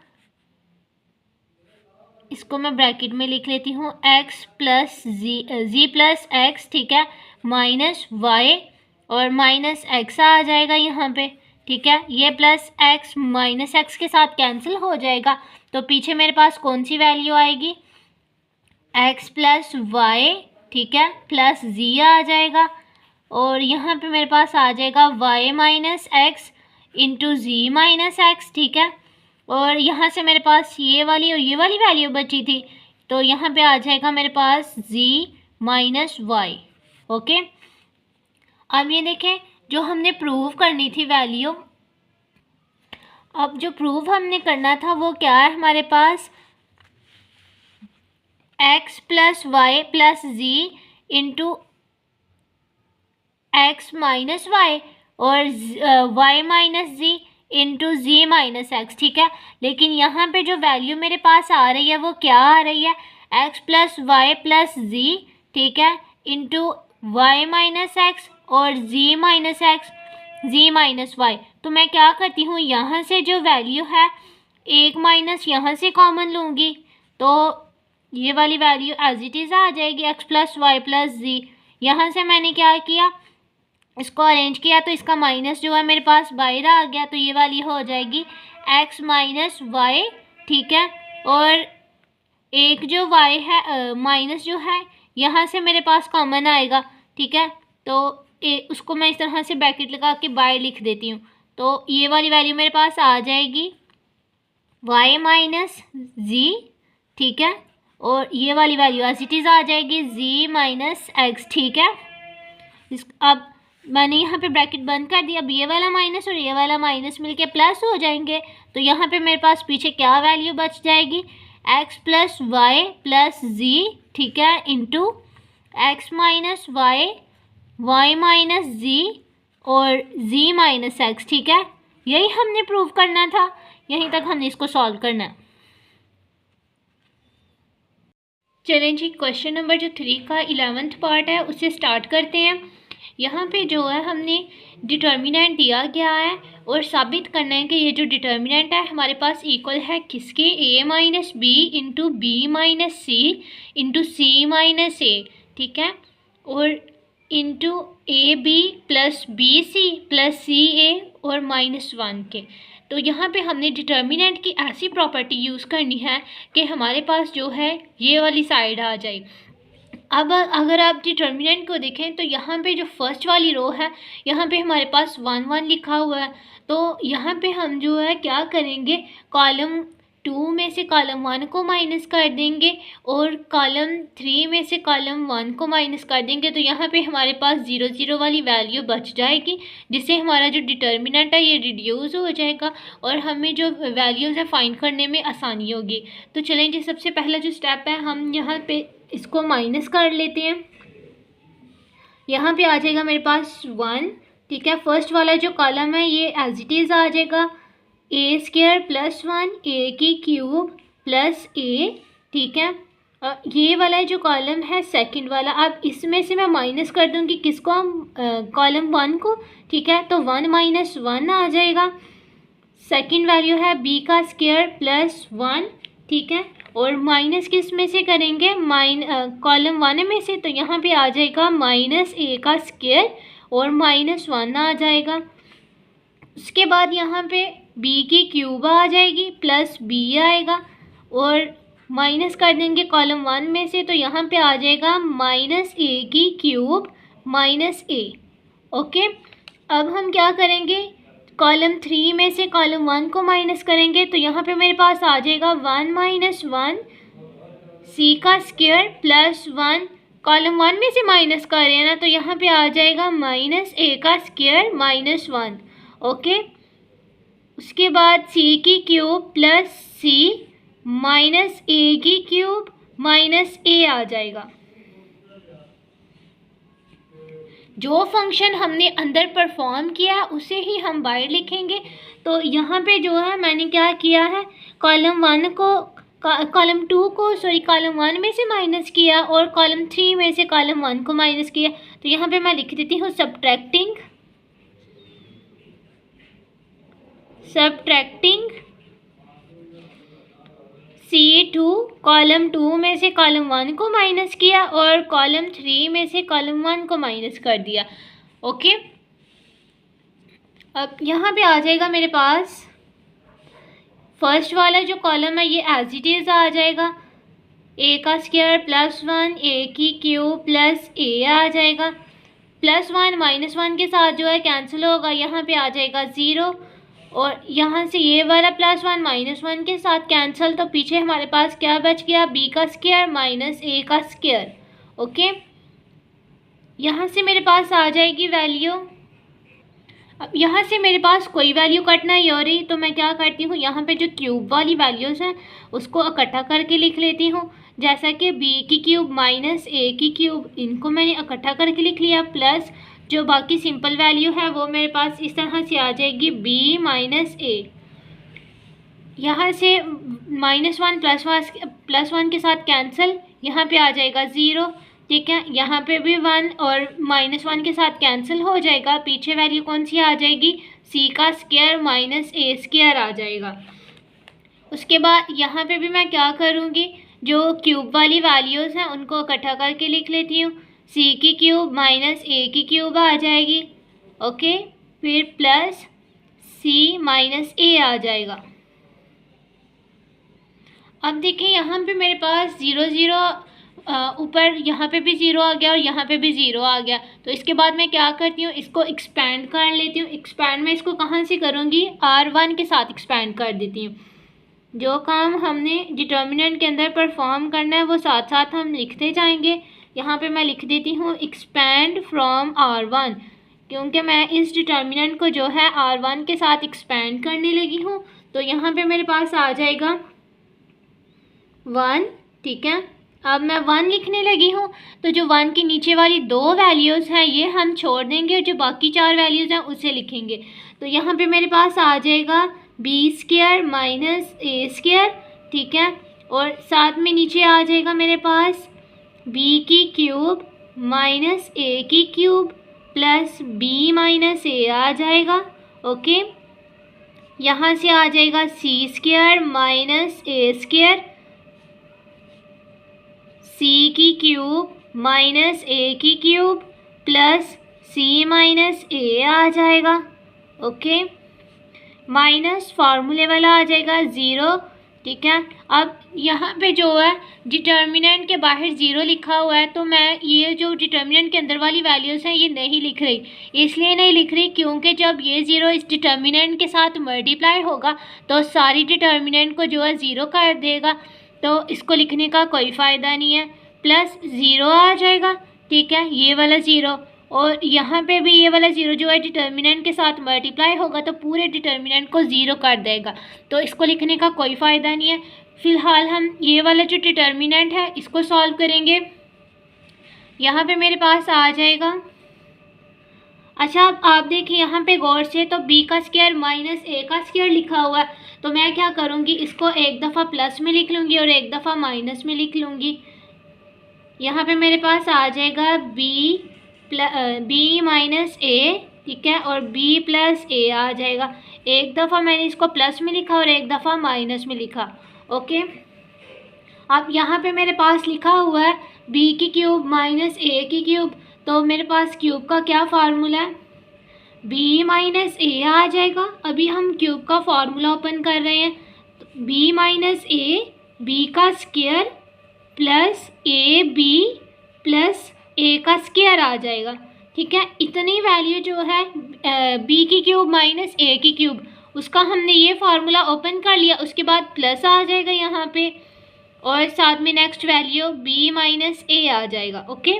इसको मैं ब्रैकेट में लिख लेती हूँ, x plus z plus x, ठीक है, माइनस वाई और माइनस एक्स आ जाएगा यहाँ पे, ठीक है। ये प्लस एक्स माइनस एक्स के साथ कैंसिल हो जाएगा, तो पीछे मेरे पास कौन सी वैल्यू आएगी, x प्लस वाई, ठीक है, प्लस z आ जाएगा, और यहाँ पे मेरे पास आ जाएगा y minus x into z minus x, ठीक है। और यहाँ से मेरे पास ये वाली और ये वाली वैल्यू बची थी, तो यहाँ पे आ जाएगा मेरे पास z माइनस वाई, ओके। अब ये देखें जो हमने प्रूव करनी थी वैल्यू, अब जो प्रूफ हमने करना था वो क्या है हमारे पास, x प्लस वाई प्लस जी इंटू एक्स माइनस वाई और y माइनस जी इंटू जी माइनस एक्स, ठीक है। लेकिन यहाँ पे जो वैल्यू मेरे पास आ रही है वो क्या आ रही है, x plus Y plus Z, ठीक है, इंटू वाई माइनस एक्स और जी माइनस एक्स, जी माइनस वाई। तो मैं क्या करती हूँ, यहाँ से जो वैल्यू है एक माइनस यहाँ से कॉमन लूँगी, तो ये वाली वैल्यू एज इट इज़ आ जाएगी, एक्स प्लस वाई प्लस जी। यहाँ से मैंने क्या किया, इसको अरेंज किया तो इसका माइनस जो है मेरे पास बाहर आ गया, तो ये वाली हो जाएगी x माइनस वाई, ठीक है। और एक जो y है माइनस जो है यहाँ से मेरे पास कॉमन आएगा, ठीक है। तो उसको मैं इस तरह से ब्रैकेट लगा के बाहर लिख देती हूँ, तो ये वाली वैल्यू मेरे पास आ जाएगी y माइनस जी, ठीक है, और ये वाली वैल्यू एज इट इज़ आ जाएगी z माइनस एक्स, ठीक है। अब मैंने यहाँ पे ब्रैकेट बंद कर दिया, अब ये वाला माइनस और ये वाला माइनस मिलके प्लस हो जाएंगे, तो यहाँ पे मेरे पास पीछे क्या वैल्यू बच जाएगी, x plus Y plus Z, ठीक है, into X minus Y, Y minus Z और z माइनस एक्स, ठीक है। यही हमने प्रूव करना था, यहीं तक हमने इसको सॉल्व करना है। चलें जी, क्वेश्चन नंबर जो 3 का 11th पार्ट है उसे स्टार्ट करते हैं। यहाँ पे जो है हमने डिटर्मिनेंट दिया गया है और साबित करना है कि ये जो डिटर्मिनेंट है हमारे पास इक्वल है किसके, a minus B into B minus C into C minus A, ठीक है, और into A B plus B C plus C A और -1 के। तो यहाँ पे हमने डिटर्मिनेंट की ऐसी प्रॉपर्टी यूज़ करनी है कि हमारे पास जो है ये वाली साइड आ जाए। अब अगर आप डिटर्मिनेंट को देखें तो यहाँ पे जो फर्स्ट वाली रो है यहाँ पे हमारे पास 1 1 लिखा हुआ है, तो यहाँ पे हम जो है क्या करेंगे, कॉलम 2 में से कॉलम 1 को माइनस कर देंगे और कॉलम 3 में से कॉलम 1 को माइनस कर देंगे, तो यहाँ पे हमारे पास 0 0 वाली वैल्यू बच जाएगी, जिससे हमारा जो डिटर्मिनेंट है ये रिड्यूस हो जाएगा और हमें जो वैल्यूज़ है फाइंड करने में आसानी होगी। तो चलें जी, सबसे पहला जो स्टेप है हम यहाँ पे इसको माइनस कर लेते हैं। यहाँ पे आ जाएगा मेरे पास 1, ठीक है। फर्स्ट वाला जो कॉलम है ये एज इट इज़ आ जाएगा ए स्क्वायर प्लस 1 ए की क्यूब प्लस ए, ठीक है। ये वाला जो कॉलम है सेकंड वाला, अब इसमें से मैं माइनस कर दूँगी किसको, कॉलम 1 को, ठीक है, तो 1 माइनस 1 आ जाएगा। सेकंड वैल्यू है बी का स्क्वायर प्लस 1, ठीक है, और माइनस किस में से करेंगे, कॉलम 1 में से, तो यहाँ पे आ जाएगा माइनस ए का स्क्वायर और -1 आ जाएगा। उसके बाद यहाँ पे बी की क्यूब आ जाएगी प्लस बी आएगा और माइनस कर देंगे कॉलम 1 में से, तो यहाँ पे आ जाएगा माइनस ए की क्यूब माइनस ए। ओके, अब हम क्या करेंगे, कॉलम 3 में से कॉलम 1 को माइनस करेंगे, तो यहाँ पे मेरे पास आ जाएगा 1 माइनस 1 सी का स्क्वायर प्लस 1, कॉलम 1 में से माइनस कर रहे हैं ना, तो यहाँ पे आ जाएगा माइनस ए का स्क्वायर -1। ओके, उसके बाद सी की क्यूब प्लस सी माइनस ए की क्यूब माइनस ए आ जाएगा। जो फंक्शन हमने अंदर परफॉर्म किया उसे ही हम बाहर लिखेंगे। तो यहाँ पे जो है मैंने क्या किया है, कॉलम 2 को कॉलम 1 में से माइनस किया और कॉलम 3 में से कॉलम 1 को माइनस किया। तो यहाँ पे मैं लिख देती हूँ सब्ट्रैक्टिंग C2, कॉलम 2 में से कॉलम 1 को माइनस किया और कॉलम 3 में से कॉलम 1 को माइनस कर दिया। ओके, अब यहाँ पे आ जाएगा मेरे पास फर्स्ट वाला जो कॉलम है ये एज इट इज़ आ जाएगा, ए का स्क्वायर प्लस 1 ए की क्यूब प्लस ए आ जाएगा, +1 -1 के साथ जो है कैंसिल होगा, यहाँ पे आ जाएगा 0 और यहाँ से ये वाला +1 -1 के साथ कैंसिल, तो पीछे हमारे पास क्या बच गया, बी का स्क्वायर माइनस ए का स्क्वायर। ओके, यहाँ से मेरे पास आ जाएगी वैल्यू, अब यहाँ से मेरे पास कोई वैल्यू कटना ही हो रही, तो मैं क्या करती हूँ, यहाँ पे जो क्यूब वाली वैल्यूज़ हैं उसको इकट्ठा करके लिख लेती हूँ। जैसा कि b की क्यूब माइनस a की क्यूब, इनको मैंने इकट्ठा करके लिख लिया, प्लस जो बाकी सिंपल वैल्यू है वो मेरे पास इस तरह से आ जाएगी b माइनस a। यहाँ से -1 +1 के साथ कैंसिल, यहाँ पे आ जाएगा 0, ठीक है। यहाँ पे भी 1 और -1 के साथ कैंसिल हो जाएगा, पीछे वैल्यू कौन सी आ जाएगी, c का स्क्वायर माइनस a स्क्वायर आ जाएगा। उसके बाद यहाँ पे भी मैं क्या करूँगी, जो क्यूब वाली वैल्यूज़ हैं उनको इकट्ठा करके लिख लेती हूँ। c की क्यूब माइनस a की क्यूब आ जाएगी, ओके, फिर प्लस c माइनस a आ जाएगा। अब देखिए यहाँ पे मेरे पास 0 0 ऊपर यहाँ पे भी 0 आ गया और यहाँ पे भी 0 आ गया। तो इसके बाद मैं क्या करती हूँ, इसको एक्सपेंड कर लेती हूँ। एक्सपेंड में इसको कहाँ से करूँगी, r1 के साथ एक्सपेंड कर देती हूँ। जो काम हमने डिटर्मिनेंट के अंदर परफॉर्म करना है वो साथ साथ हम लिखते जाएंगे। यहाँ पे मैं लिख देती हूँ एक्सपेंड फ्रॉम r1, क्योंकि मैं इस डिटर्मिनेंट को जो है r1 के साथ एक्सपेंड करने लगी हूँ। तो यहाँ पे मेरे पास आ जाएगा 1, ठीक है। अब मैं 1 लिखने लगी हूँ, तो जो 1 के नीचे वाली 2 वैल्यूज़ हैं ये हम छोड़ देंगे और जो बाकी 4 वैल्यूज़ हैं उसे लिखेंगे। तो यहाँ पे मेरे पास आ जाएगा b square minus a square, ठीक है, और साथ में नीचे आ जाएगा मेरे पास b की क्यूब माइनस a की cube plus b minus a आ जाएगा, ओके। यहाँ से आ जाएगा c square minus a square, c की क्यूब माइनस a की cube plus c minus a आ जाएगा, ओके। माइनस फार्मूले वाला आ जाएगा 0, ठीक है। अब यहाँ पे जो है डिटर्मिनेंट के बाहर 0 लिखा हुआ है, तो मैं ये जो डिटर्मिनेंट के अंदर वाली वैल्यूज़ हैं ये नहीं लिख रही। इसलिए नहीं लिख रही क्योंकि जब ये 0 इस डिटर्मिनेंट के साथ मल्टीप्लाई होगा तो सारी डिटर्मिनेंट को जो है 0 कर देगा, तो इसको लिखने का कोई फ़ायदा नहीं है। प्लस 0 आ जाएगा, ठीक है, ये वाला 0, और यहाँ पे भी ये वाला 0 जो है डिटर्मिनेंट के साथ मल्टीप्लाई होगा तो पूरे डिटर्मिनेंट को 0 कर देगा, तो इसको लिखने का कोई फ़ायदा नहीं है। फ़िलहाल हम ये वाला जो डिटर्मिनेंट है इसको सॉल्व करेंगे। यहाँ पे मेरे पास आ जाएगा, अच्छा अब आप देखिए यहाँ पे गौर से, तो b का स्क्वायर माइनस a का स्क्वायर लिखा हुआ है, तो मैं क्या करूँगी, इसको एक दफ़ा प्लस में लिख लूँगी और एक दफ़ा माइनस में लिख लूँगी। यहाँ पे मेरे पास आ जाएगा b माइनस a, ठीक है, और b प्लस a आ जाएगा। एक दफ़ा मैंने इसको प्लस में लिखा और एक दफ़ा माइनस में लिखा, ओके। अब यहाँ पे मेरे पास लिखा हुआ है b की क्यूब माइनस a की क्यूब, तो मेरे पास क्यूब का क्या फार्मूला है, b माइनस a आ जाएगा। अभी हम क्यूब का फार्मूला ओपन कर रहे हैं, तो b माइनस a, b का square plus A B plus ए का स्क्वायर आ जाएगा, ठीक है। इतनी वैल्यू जो है b की क्यूब माइनस a की क्यूब, उसका हमने ये फार्मूला ओपन कर लिया, उसके बाद प्लस आ जाएगा यहाँ पे और साथ में next value b minus a आ जाएगा, ओके।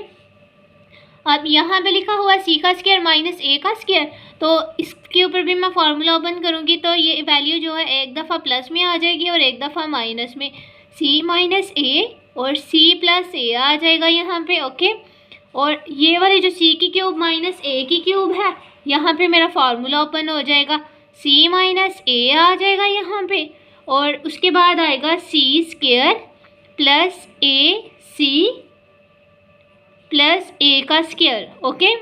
अब यहाँ पे लिखा हुआ c का स्क्वायर माइनस a का स्क्वायर, तो इसके ऊपर भी मैं फार्मूला ओपन करूँगी तो ये वैल्यू जो है एक दफ़ा प्लस में आ जाएगी और एक दफ़ा माइनस में, c माइनस a और c प्लस a आ जाएगा यहाँ पे, ओके। और ये वाली जो c की क्यूब माइनस a की क्यूब है, यहाँ पे मेरा फार्मूला ओपन हो जाएगा, c माइनस a आ जाएगा यहाँ पे, और उसके बाद आएगा c square plus a c plus a का स्क्वायर, ओके।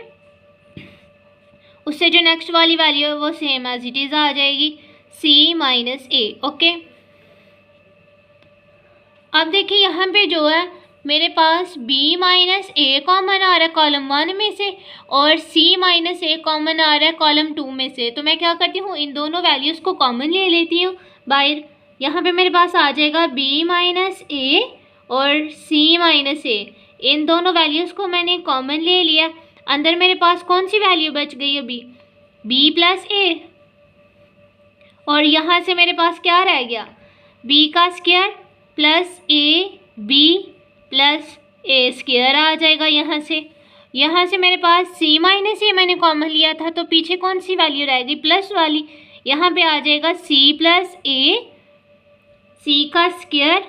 उससे जो नेक्स्ट वाली वैल्यू है वो सेम एज इट इज़ आ जाएगी, c माइनस a, ओके। अब देखिए यहाँ पे जो है मेरे पास b माइनस a कॉमन आ रहा है कॉलम 1 में से और c माइनस a कॉमन आ रहा है कॉलम 2 में से, तो मैं क्या करती हूँ, इन दोनों वैल्यूज़ को कॉमन ले लेती हूँ बाहर। यहाँ पे मेरे पास आ जाएगा b माइनस a और c माइनस a, इन दोनों वैल्यूज़ को मैंने कॉमन ले लिया। अंदर मेरे पास कौन सी वैल्यू बच गई है, b प्लस a, और यहाँ से मेरे पास क्या रह गया, b का स्क्वायर प्लस a b प्लस a स्क्वायर आ जाएगा यहाँ से। यहाँ से मेरे पास c माइनस ए मैंने कॉमन लिया था, तो पीछे कौन सी वैल्यू रहेगी, प्लस वाली। यहाँ पे आ जाएगा c प्लस ए, c का square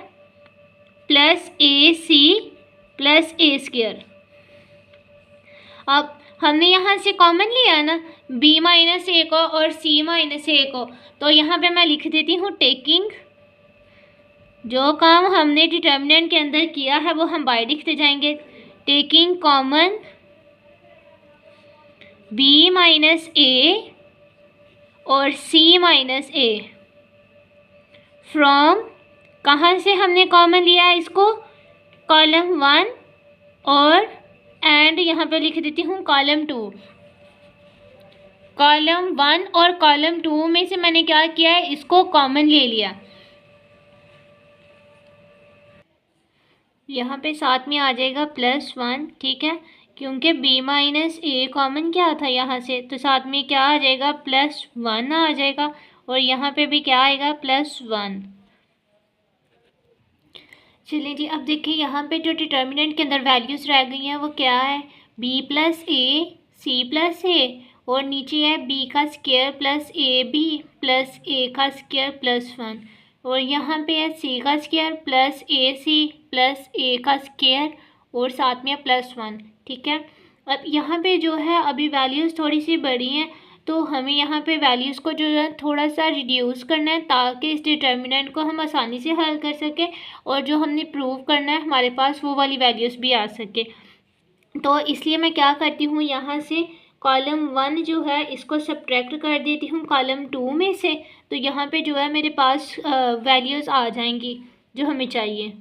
plus A C plus a square. अब हमने यहाँ से कॉमन लिया ना b माइनस ए को और c माइनस ए को, तो यहाँ पे मैं लिख देती हूँ टेकिंग, जो काम हमने डिटर्मिनेंट के अंदर किया है वो हम बाय लिखते जाएंगे। Taking common b minus A और c माइनस ए फ्रॉम, कहाँ से हमने कॉमन लिया है इसको, कॉलम 1 और एंड यहाँ पे लिख देती हूँ कॉलम 2। कॉलम 1 और कॉलम 2 में से मैंने क्या किया है, इसको कॉमन ले लिया। यहाँ पे साथ में आ जाएगा +1, ठीक है, क्योंकि b माइनस ए कॉमन क्या था यहाँ से, तो साथ में क्या आ जाएगा, +1 आ जाएगा, और यहाँ पे भी क्या आएगा, +1। चलिए जी, अब देखिए यहाँ पे जो डिटर्मिनेंट के अंदर वैल्यूज़ रह गई हैं वो क्या है, b plus A, c plus A, और नीचे है b का square plus A B plus ए का स्क्वायर +1, और यहाँ पे है c का square plus A C plus ए का स्क्वायर और साथ में +1, ठीक है। अब यहाँ पे जो है अभी वैल्यूज़ थोड़ी सी बड़ी हैं, तो हमें यहाँ पे वैल्यूज़ को जो है थोड़ा सा रिड्यूस करना है, ताकि इस डिटर्मिनेंट को हम आसानी से हल कर सकें, और जो हमने प्रूव करना है हमारे पास वो वाली वैल्यूज़ भी आ सके। तो इसलिए मैं क्या करती हूँ, यहाँ से कॉलम 1 जो है इसको सब्ट्रैक्ट कर देती हूँ कॉलम 2 में से, तो यहाँ पे जो है मेरे पास वैल्यूज़ आ जाएंगी जो हमें चाहिए।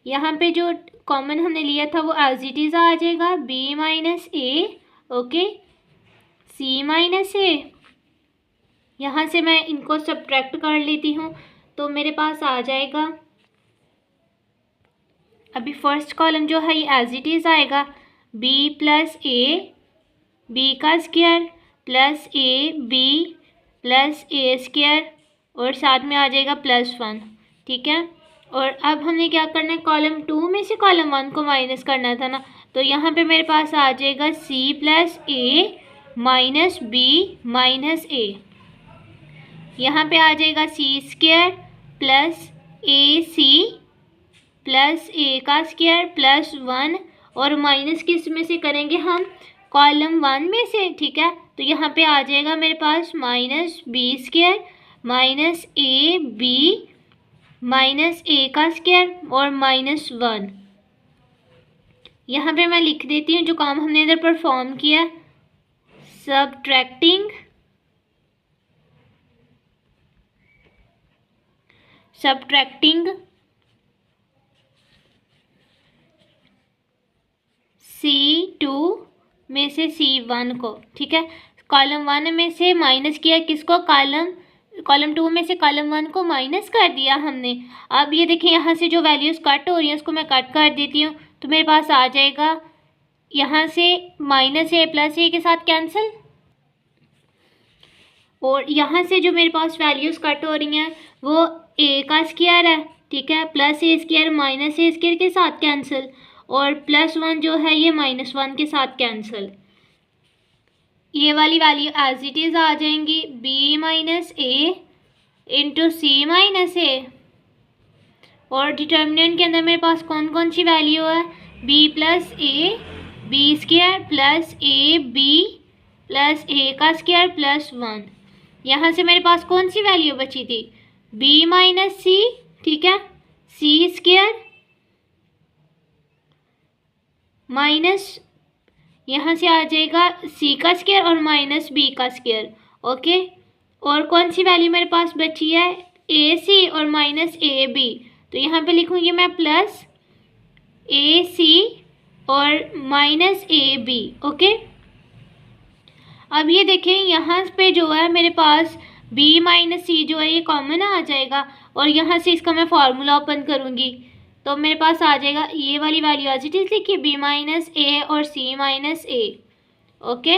यहाँ पे जो कॉमन हमने लिया था वो एज इट इज़ आ जाएगा, b minus A, okay, c minus ए। यहाँ से मैं इनको सब्ट्रैक्ट कर लेती हूँ, तो मेरे पास आ जाएगा, अभी फर्स्ट कॉलम जो है ये एज इट इज़ आएगा, b प्लस ए, b का square plus A B plus a square, और साथ में आ जाएगा +1, ठीक है। और अब हमने क्या करना है, कॉलम 2 में से कॉलम 1 को माइनस करना था ना, तो यहाँ पे मेरे पास आ जाएगा c plus A minus B minus ए। यहाँ पे आ जाएगा c square plus A C plus ए का स्क्वायर +1, और माइनस किस में से करेंगे हम, कॉलम 1 में से, ठीक है। तो यहाँ पे आ जाएगा मेरे पास minus B square minus A B minus A का स्क्वायर और -1। यहाँ पे मैं लिख देती हूँ जो काम हमने इधर परफॉर्म किया, सब्ट्रैक्टिंग C2 में से C1 को, ठीक है। कॉलम 1 में से माइनस किया किसको, कॉलम 2 में से कॉलम 1 को माइनस कर दिया हमने। अब ये देखिए यहाँ से जो वैल्यूज़ कट हो रही हैं उसको मैं कट कर देती हूँ, तो मेरे पास आ जाएगा यहाँ से माइनस ए प्लस ए के साथ कैंसिल, और यहाँ से जो मेरे पास वैल्यूज़ कट हो रही हैं वो ए का स्क्वायर है, ठीक है, plus a square minus a square के साथ कैंसिल, और +1 जो है ये -1 के साथ कैंसिल। ये वाली वैल्यू एज इट इज़ आ जाएंगी, b minus A into C minus A, और डिटर्मिनेंट के अंदर मेरे पास कौन कौन सी वैल्यू है, b plus A B square plus A B plus ए का स्क्वायर +1। यहाँ से मेरे पास कौन सी वैल्यू बची थी, b माइनस सी, ठीक है, सी स्क्वायर माइनस, यहाँ से आ जाएगा c का स्क्वायर और माइनस b का स्क्वायर, ओके। और कौन सी वैल्यू मेरे पास बची है, ए सी और माइनस ए बी, तो यहाँ पे लिखूँगी मैं प्लस ए सी और माइनस ए बी, ओके। अब ये देखें यहाँ पे जो है मेरे पास b माइनस सी जो है ये कॉमन आ जाएगा, और यहाँ से इसका मैं फार्मूला ओपन करूँगी, तो मेरे पास आ जाएगा ये वाली वैल्यू एज इट इज़ लिखिए, b माइनस ए और c minus A, okay,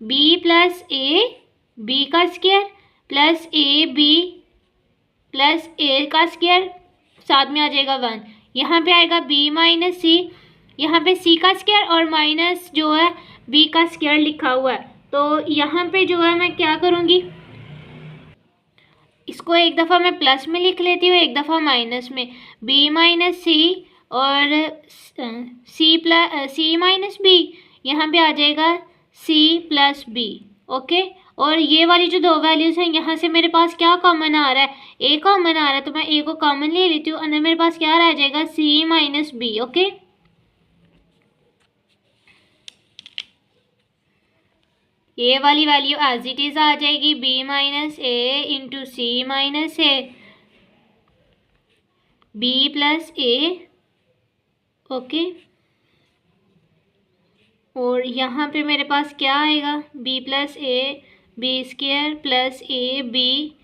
b plus A B का square plus A B plus ए का स्क्वायर, साथ में आ जाएगा 1। यहाँ पे आएगा b माइनस सी, यहाँ पे सी का स्क्वायर और माइनस जो है बी का स्क्वायर लिखा हुआ है। तो यहाँ पे जो है मैं क्या करूँगी, इसको एक दफ़ा मैं प्लस में लिख लेती हूँ, एक दफ़ा माइनस में। बी माइनस सी और सी माइनस बी, यहाँ पे आ जाएगा सी प्लस बी। ओके, और ये वाली जो दो वैल्यूज़ हैं, यहाँ से मेरे पास क्या कॉमन आ रहा है, ए कॉमन आ रहा है, तो मैं ए को कॉमन ले लेती हूँ। अंदर मेरे पास क्या रह जाएगा, c minus b. Okay, a वाली वैल्यू एज इट इज़ आ जाएगी, b minus A into C minus A, B plus a. Okay, और यहाँ पे मेरे पास क्या आएगा, b plus A B square plus A b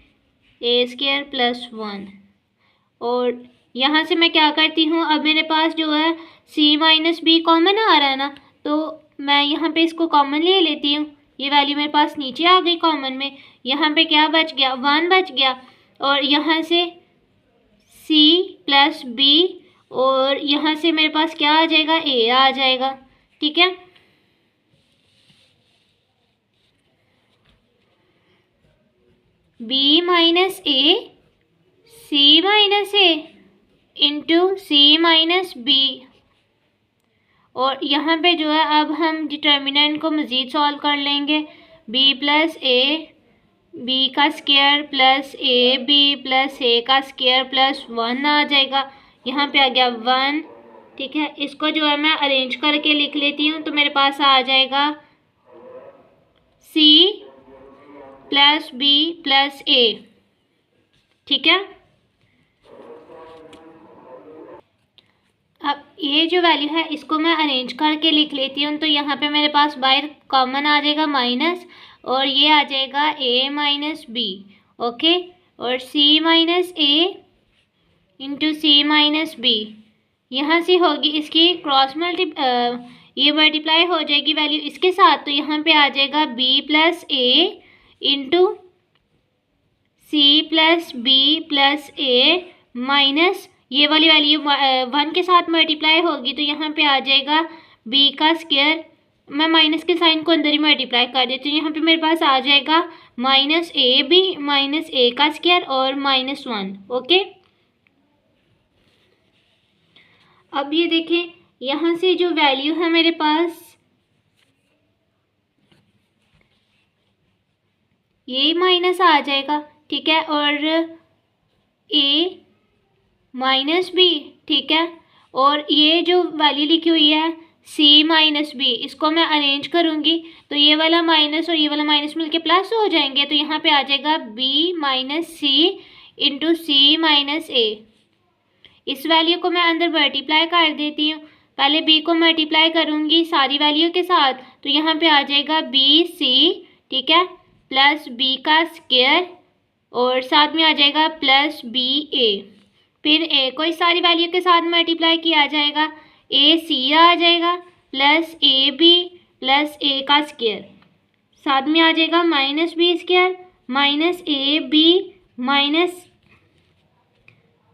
a square plus 1। और यहाँ से मैं क्या करती हूँ, अब मेरे पास जो है सी माइनस बी कॉमन आ रहा है ना, तो मैं यहाँ पे इसको कॉमन ले लेती हूँ। ये वैल्यू मेरे पास नीचे आ गई कॉमन में। यहाँ पे क्या बच गया, 1 बच गया। और यहाँ से सी प्लस बी, और यहाँ से मेरे पास क्या आ जाएगा, ए आ जाएगा। ठीक है, बी माइनस ए सी माइनस ए इंटू सी माइनस बी। और यहाँ पे जो है अब हम डिटर्मिनेंट को मज़ीद सॉल्व कर लेंगे। बी प्लस ए बी का square plus A B plus ए का स्क्वायर प्लस 1 आ जाएगा। यहाँ पे आ गया 1। ठीक है, इसको जो है मैं अरेंज करके लिख लेती हूँ, तो मेरे पास आ जाएगा सी प्लस बी प्लस ए। ठीक है, अब ये जो वैल्यू है इसको मैं अरेंज करके लिख लेती हूँ। तो यहाँ पे मेरे पास बाहर कॉमन आ जाएगा माइनस, और ये आ जाएगा ए माइनस बी। ओके, और सी माइनस ए इंटू सी माइनस बी, यहाँ से होगी इसकी क्रॉस ये मल्टीप्लाई हो जाएगी वैल्यू इसके साथ, तो यहाँ पे आ जाएगा B plus A into C plus B plus A minus ये वाली वैल्यू 1 के साथ मल्टीप्लाई होगी, तो यहाँ पे आ जाएगा बी का स्क्वायर। मैं माइनस के साइन को अंदर ही मल्टीप्लाई कर देती हूँ। यहाँ पे मेरे पास आ जाएगा minus A B minus A का स्क्वायर और -1। ओके, अब ये देखें, यहाँ से जो वैल्यू है मेरे पास, ये माइनस आ जाएगा। ठीक है, और ए माइनस बी। ठीक है, और ये जो वैल्यू लिखी हुई है सी माइनस बी, इसको मैं अरेंज करूँगी, तो ये वाला माइनस और ये वाला माइनस मिलके प्लस हो जाएंगे। तो यहाँ पे आ जाएगा बी माइनस सी इंटू सी माइनस ए। इस वैल्यू को मैं अंदर मल्टीप्लाई कर देती हूँ। पहले बी को मल्टीप्लाई करूँगी सारी वैल्यू के साथ, तो यहाँ पे आ जाएगा बी सी। ठीक है, प्लस बी का स्क्वायर और साथ में आ जाएगा प्लस बी ए। फिर ए को इस सारी वैल्यू के साथ मल्टीप्लाई किया जाएगा, ए सी आ जाएगा प्लस ए बी प्लस ए का स्क्वायर, साथ में आ जाएगा minus B square minus A B minus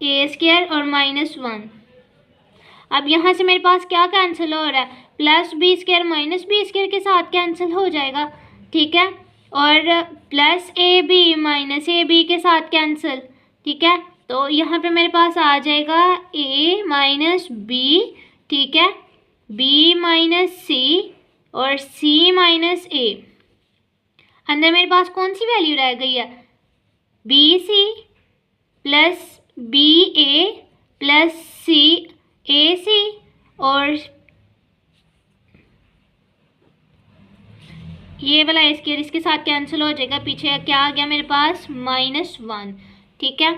a square और -1। अब यहाँ से मेरे पास क्या कैंसिल हो रहा है, plus b square minus B square के साथ कैंसिल हो जाएगा। ठीक है, और plus A B minus A b के साथ कैंसिल। ठीक है, तो यहाँ पे मेरे पास आ जाएगा ए माइनस बी। ठीक है, बी माइनस सी और सी माइनस ए। अंदर मेरे पास कौन सी वैल्यू रह गई है, बी सी प्लस बी ए प्लस सी ए सी, और ये वाला ए स्क्वायर इसके साथ कैंसिल हो जाएगा। पीछे क्या आ गया मेरे पास, -1। ठीक है,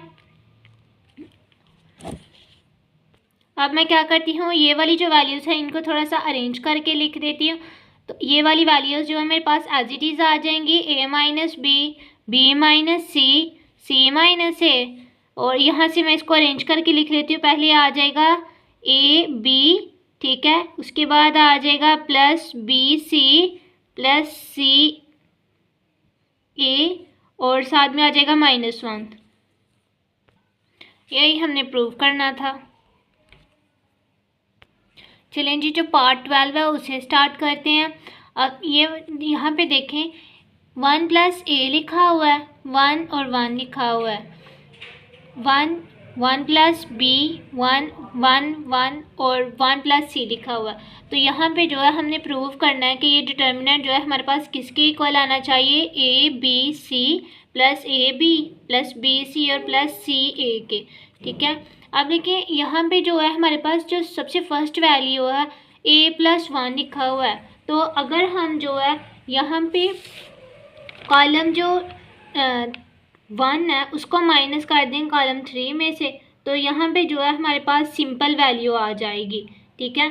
अब मैं क्या करती हूँ, ये वाली जो वैल्यूज़ है इनको थोड़ा सा अरेंज करके लिख देती हूँ। तो ये वाली वैल्यूज़ जो है मेरे पास एज इट इज़ आ जाएंगी, ए minus B minus c minus A, और यहाँ से मैं इसको अरेंज करके लिख लेती हूँ। पहले आ जाएगा ए बी। ठीक है, उसके बाद आ जाएगा plus B C plus C A, और साथ में आ जाएगा -1। यही हमने प्रूव करना था। चलें जी, जो पार्ट 12 है उसे स्टार्ट करते हैं। अब ये यहाँ पे देखें 1 प्लस ए लिखा हुआ है, 1 और 1 लिखा हुआ है, 1 प्लस बी, 1 1 1 और 1 प्लस सी लिखा हुआ है। तो यहाँ पे जो है हमने प्रूव करना है कि ये डिटर्मिनेंट जो है हमारे पास किसके इक्वल आना चाहिए, a B C plus A B plus B c और प्लस सी ए के। ठीक है, अब देखिए यहाँ पे जो है हमारे पास जो सबसे फर्स्ट वैल्यू है ए प्लस 1 लिखा हुआ है। तो अगर हम जो है यहाँ पे कॉलम जो 1 है उसको माइनस कर दें कॉलम 3 में से, तो यहाँ पे जो है हमारे पास सिंपल वैल्यू आ जाएगी। ठीक है,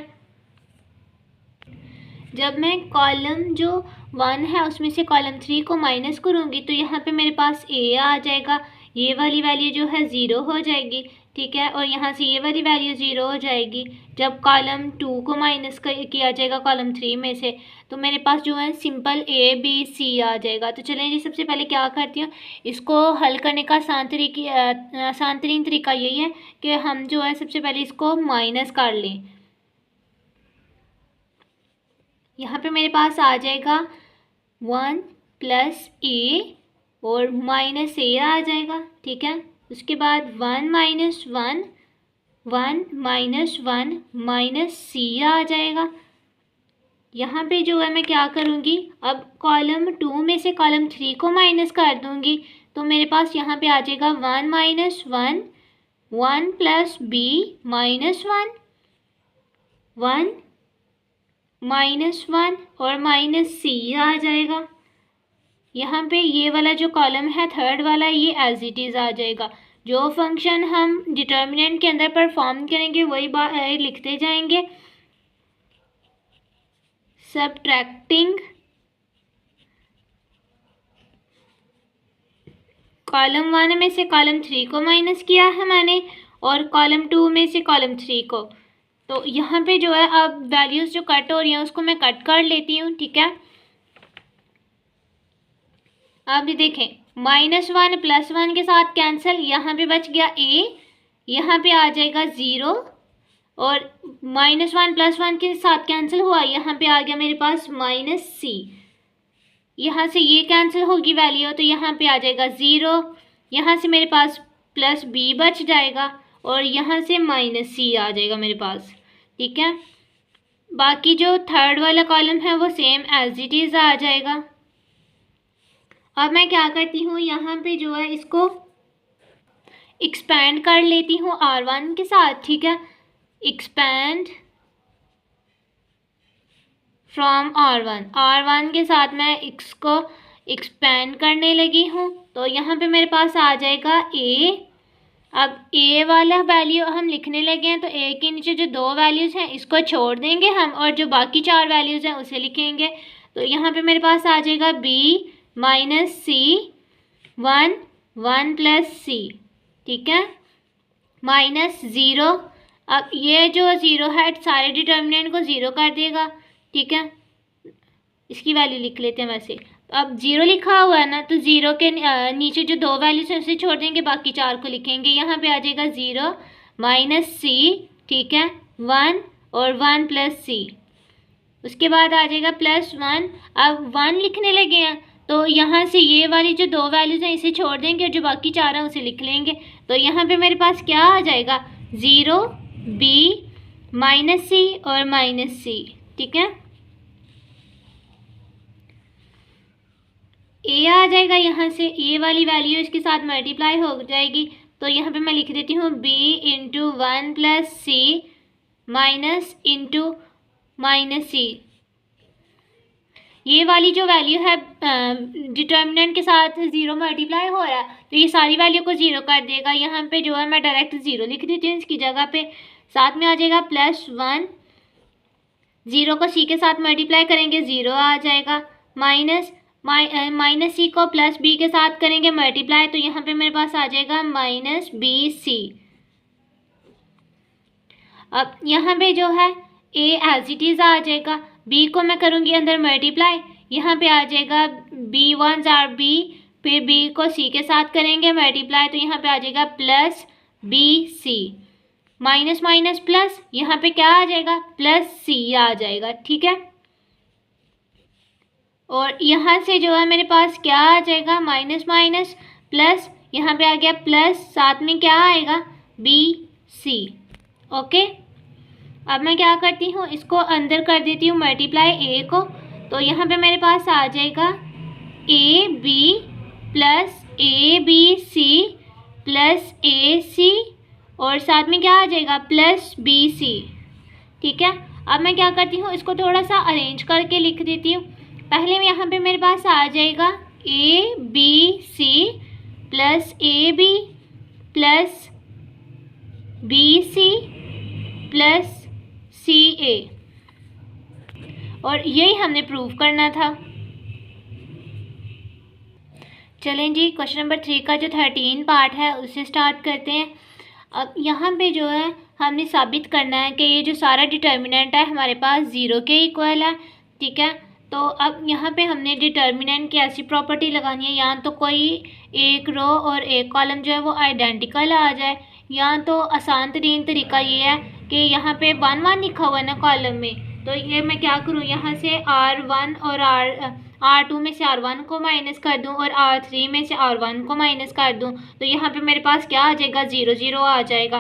जब मैं कॉलम जो 1 है उसमें से कॉलम 3 को माइनस करूँगी तो यहाँ पे मेरे पास ए आ जाएगा, ये वाली वैल्यू जो है 0 हो जाएगी। ठीक है, और यहाँ से ये वाली वैल्यू 0 हो जाएगी जब कॉलम 2 को माइनस किया जाएगा कॉलम 3 में से, तो मेरे पास जो है सिंपल ए बी सी आ जाएगा। तो चलें जी, सबसे पहले क्या करती हूँ, इसको हल करने का आसान तरीन तरीका यही है कि हम जो है सबसे पहले इसको माइनस कर लें। यहाँ पे मेरे पास आ जाएगा 1 प्लस ए और माइनस ए आ जाएगा। ठीक है, उसके बाद 1 माइनस 1 1 माइनस 1 माइनस सी आ जाएगा। यहाँ पे जो है मैं क्या करूँगी, अब कॉलम 2 में से कॉलम 3 को माइनस कर दूँगी तो मेरे पास यहाँ पे आ जाएगा 1 minus 1 1 plus b minus 1 1 minus 1 और माइनस सी आ जाएगा। यहाँ पे ये वाला जो कॉलम है थर्ड वाला, ये एज इट इज़ आ जाएगा। जो फंक्शन हम डिटर्मिनेंट के अंदर परफॉर्म करेंगे वही लिखते जाएंगे। सबट्रैक्टिंग कॉलम 1 में से कॉलम 3 को माइनस किया है मैंने और कॉलम 2 में से कॉलम 3 को। तो यहाँ पे जो है अब वैल्यूज़ जो कट हो रही हैं उसको मैं कट कर लेती हूँ। ठीक है, अब देखें -1 +1 के साथ कैंसिल, यहाँ पे बच गया ए, यहाँ पे आ जाएगा 0 और -1 +1 के साथ कैंसिल हुआ, यहाँ पे आ गया मेरे पास माइनस सी। यहाँ से ये कैंसिल होगी वैल्यू तो यहाँ पे आ जाएगा 0, यहाँ से मेरे पास प्लस बी बच जाएगा और यहाँ से माइनस सी आ जाएगा मेरे पास। ठीक है, बाकी जो थर्ड वाला कॉलम है वो सेम एज इट इज़ आ जाएगा। अब मैं क्या करती हूँ, यहाँ पे जो है इसको एक्सपेंड कर लेती हूँ R1 के साथ। ठीक है, एक्सपेंड फ्रॉम R1 के साथ मैं इसको एक्सपेंड करने लगी हूँ तो यहाँ पे मेरे पास आ जाएगा ए। अब ए वाला वैल्यू हम लिखने लगे हैं तो ए के नीचे जो 2 वैल्यूज़ हैं इसको छोड़ देंगे हम और जो बाकी 4 वैल्यूज़ हैं उसे लिखेंगे। तो यहाँ पे मेरे पास आ जाएगा बी माइनस सी 1 1 प्लस सी। ठीक है, माइनस 0, अब ये जो 0 है सारे डिटर्मिनेंट को 0 कर देगा। ठीक है, इसकी वैल्यू लिख लेते हैं वैसे। अब 0 लिखा हुआ है ना तो 0 के नीचे जो 2 वैल्यूज हैं उसे छोड़ देंगे, बाकी 4 को लिखेंगे। यहाँ पे आ जाएगा 0 माइनस सी। ठीक है, 1 और 1 प्लस सी, उसके बाद आ जाएगा +1। अब 1 लिखने लगे हैं तो यहाँ से ये वाली जो 2 वैल्यूज हैं इसे छोड़ देंगे और जो बाकी 4 हैं उसे लिख लेंगे। तो यहाँ पे मेरे पास क्या आ जाएगा 0 बी माइनस सी और माइनस सी। ठीक है, ए आ जाएगा, यहाँ से ये वाली वैल्यू इसके साथ मल्टीप्लाई हो जाएगी तो यहाँ पे मैं लिख देती हूँ बी इंटू 1 प्लस सी माइनस इंटू माइनस सी। ये वाली जो वैल्यू है डिटर्मिनेंट के साथ 0 मल्टीप्लाई हो रहा है तो ये सारी वैल्यू को 0 कर देगा। यहाँ पे जो है मैं डायरेक्ट 0 लिख देती हूँ इसकी जगह पे, साथ में आ जाएगा +1, 0 को सी के साथ मल्टीप्लाई करेंगे 0 आ जाएगा, माइनस सी को प्लस बी के साथ करेंगे मल्टीप्लाई तो यहाँ पे मेरे पास आ जाएगा माइनस बी सी। अब यहाँ पे जो है ए एज इट इज़ आ जाएगा, बी को मैं करूँगी अंदर मल्टीप्लाई, यहाँ पे आ जाएगा बी 1 आर बी, फिर बी को सी के साथ करेंगे मल्टीप्लाई तो यहाँ पे आ जाएगा plus B c. Minus minus plus, यहाँ पे क्या आ जाएगा, प्लस सी आ जाएगा, ठीक है। और यहाँ से जो है मेरे पास क्या आ जाएगा, माइनस माइनस प्लस, यहाँ पे आ गया प्लस, साथ में क्या आएगा, बी सी। ओके, अब मैं क्या करती हूँ, इसको अंदर कर देती हूँ मल्टीप्लाई ए को, तो यहाँ पे मेरे पास आ जाएगा A B plus A B C plus A C, और साथ में क्या आ जाएगा, प्लस बी सी, ठीक है। अब मैं क्या करती हूँ, इसको थोड़ा सा अरेंज करके लिख देती हूँ। पहले में यहाँ पे मेरे पास आ जाएगा A B C plus A B plus B C plus C A, और यही हमने प्रूव करना था। चलें जी, क्वेश्चन नंबर 3 का जो 13 पार्ट है उसे स्टार्ट करते हैं। अब यहाँ पे जो है हमने साबित करना है कि ये जो सारा डिटर्मिनेंट है हमारे पास ज़ीरो के इक्वल है, ठीक है। तो अब यहाँ पे हमने डिटर्मिनेंट की ऐसी प्रॉपर्टी लगानी है, या तो कोई एक रो और एक कॉलम जो है वो आइडेंटिकल आ जाए, या तो आसान तरीन तरीका ये है कि यहाँ पे 1 1 लिखा हुआ है ना कॉलम में, तो ये मैं क्या करूँ, यहाँ से R1 और R2 में से R1 को माइनस कर दूँ और R3 में से R1 को माइनस कर दूँ, तो यहाँ पे मेरे पास क्या आ जाएगा, 0 0 आ जाएगा।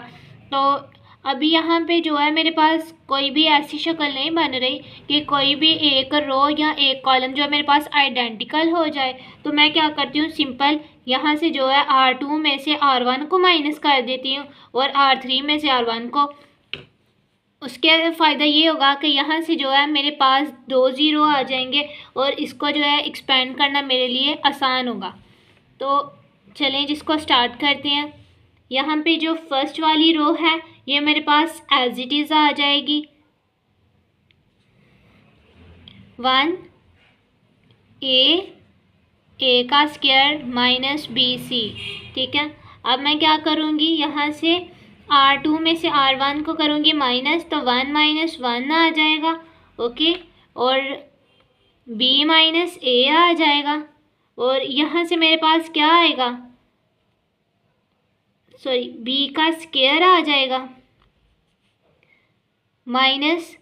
तो अभी यहाँ पे जो है मेरे पास कोई भी ऐसी शक्ल नहीं बन रही कि कोई भी एक रो या एक कॉलम जो है मेरे पास आइडेंटिकल हो जाए। तो मैं क्या करती हूँ, सिंपल यहाँ से जो है R2 में से R1 को माइनस कर देती हूँ और R3 में से R1 को। उसके फ़ायदा ये होगा कि यहाँ से जो है मेरे पास 2 0 आ जाएंगे और इसको जो है एक्सपेंड करना मेरे लिए आसान होगा। तो चलें जिसको स्टार्ट करते हैं। यहाँ पे जो फर्स्ट वाली रो है ये मेरे पास एज इट इज़ आ जाएगी, 1 ए का स्क्वायर माइनस बी सी, ठीक है। अब मैं क्या करूँगी, यहाँ से R2 में से R1 को करूँगी माइनस, तो 1 माइनस 1 आ जाएगा, ओके। और B माइनस ए आ जाएगा, और यहाँ से मेरे पास क्या आएगा, सॉरी B का स्क्वायर आ जाएगा माइनस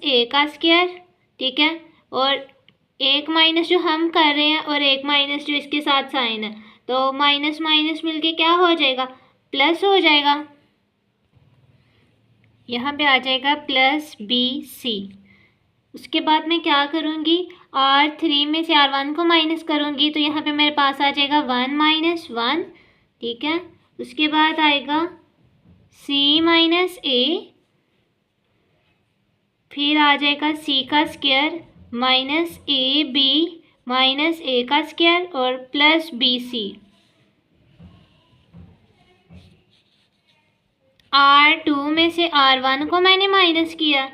ए का स्क्वायर, ठीक है। और एक माइनस जो हम कर रहे हैं और एक माइनस जो इसके साथ साइन है, तो माइनस माइनस मिलके क्या हो जाएगा, प्लस हो जाएगा। यहाँ पे आ जाएगा प्लस बी सी। उसके बाद मैं क्या करूँगी, R3 में से R1 को माइनस करूँगी, तो यहाँ पे मेरे पास आ जाएगा 1 माइनस 1, ठीक है। उसके बाद आएगा C माइनस ए, फिर आ जाएगा C का square minus A B minus A का स्क्वायर और प्लस बी सी। R2 में से R1 को मैंने माइनस किया,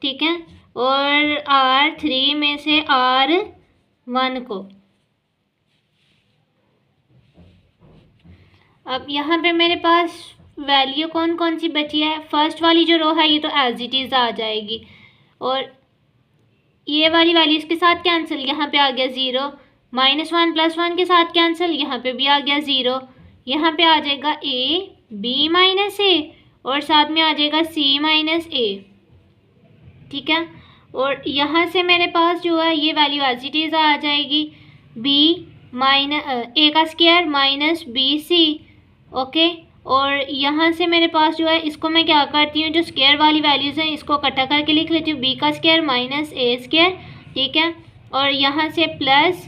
ठीक है, और R3 में से R1 को। अब यहाँ पे मेरे पास वैल्यू कौन कौन सी बची है, फर्स्ट वाली जो रो है ये तो एज इट इज़ आ जाएगी, और ये वाली वैल्यू इसके साथ कैंसिल, यहाँ पे आ गया 0, -1 + 1 के साथ कैंसिल, यहाँ पे भी आ गया 0, यहाँ पे आ जाएगा ए बी माइनस ए और साथ में आ जाएगा C माइनस ए, ठीक है। और यहाँ से मेरे पास जो है ये वैल्यू एज इट इज़ आ जाएगी, ए का square minus b c, okay. और यहाँ से मेरे पास जो है इसको मैं क्या करती हूँ, जो स्क्वायर वाली वैल्यूज़ हैं इसको इकट्ठा करके लिख लेती हूँ, बी का स्क्वायर माइनस ए स्क्वायर, ठीक है। और यहाँ से प्लस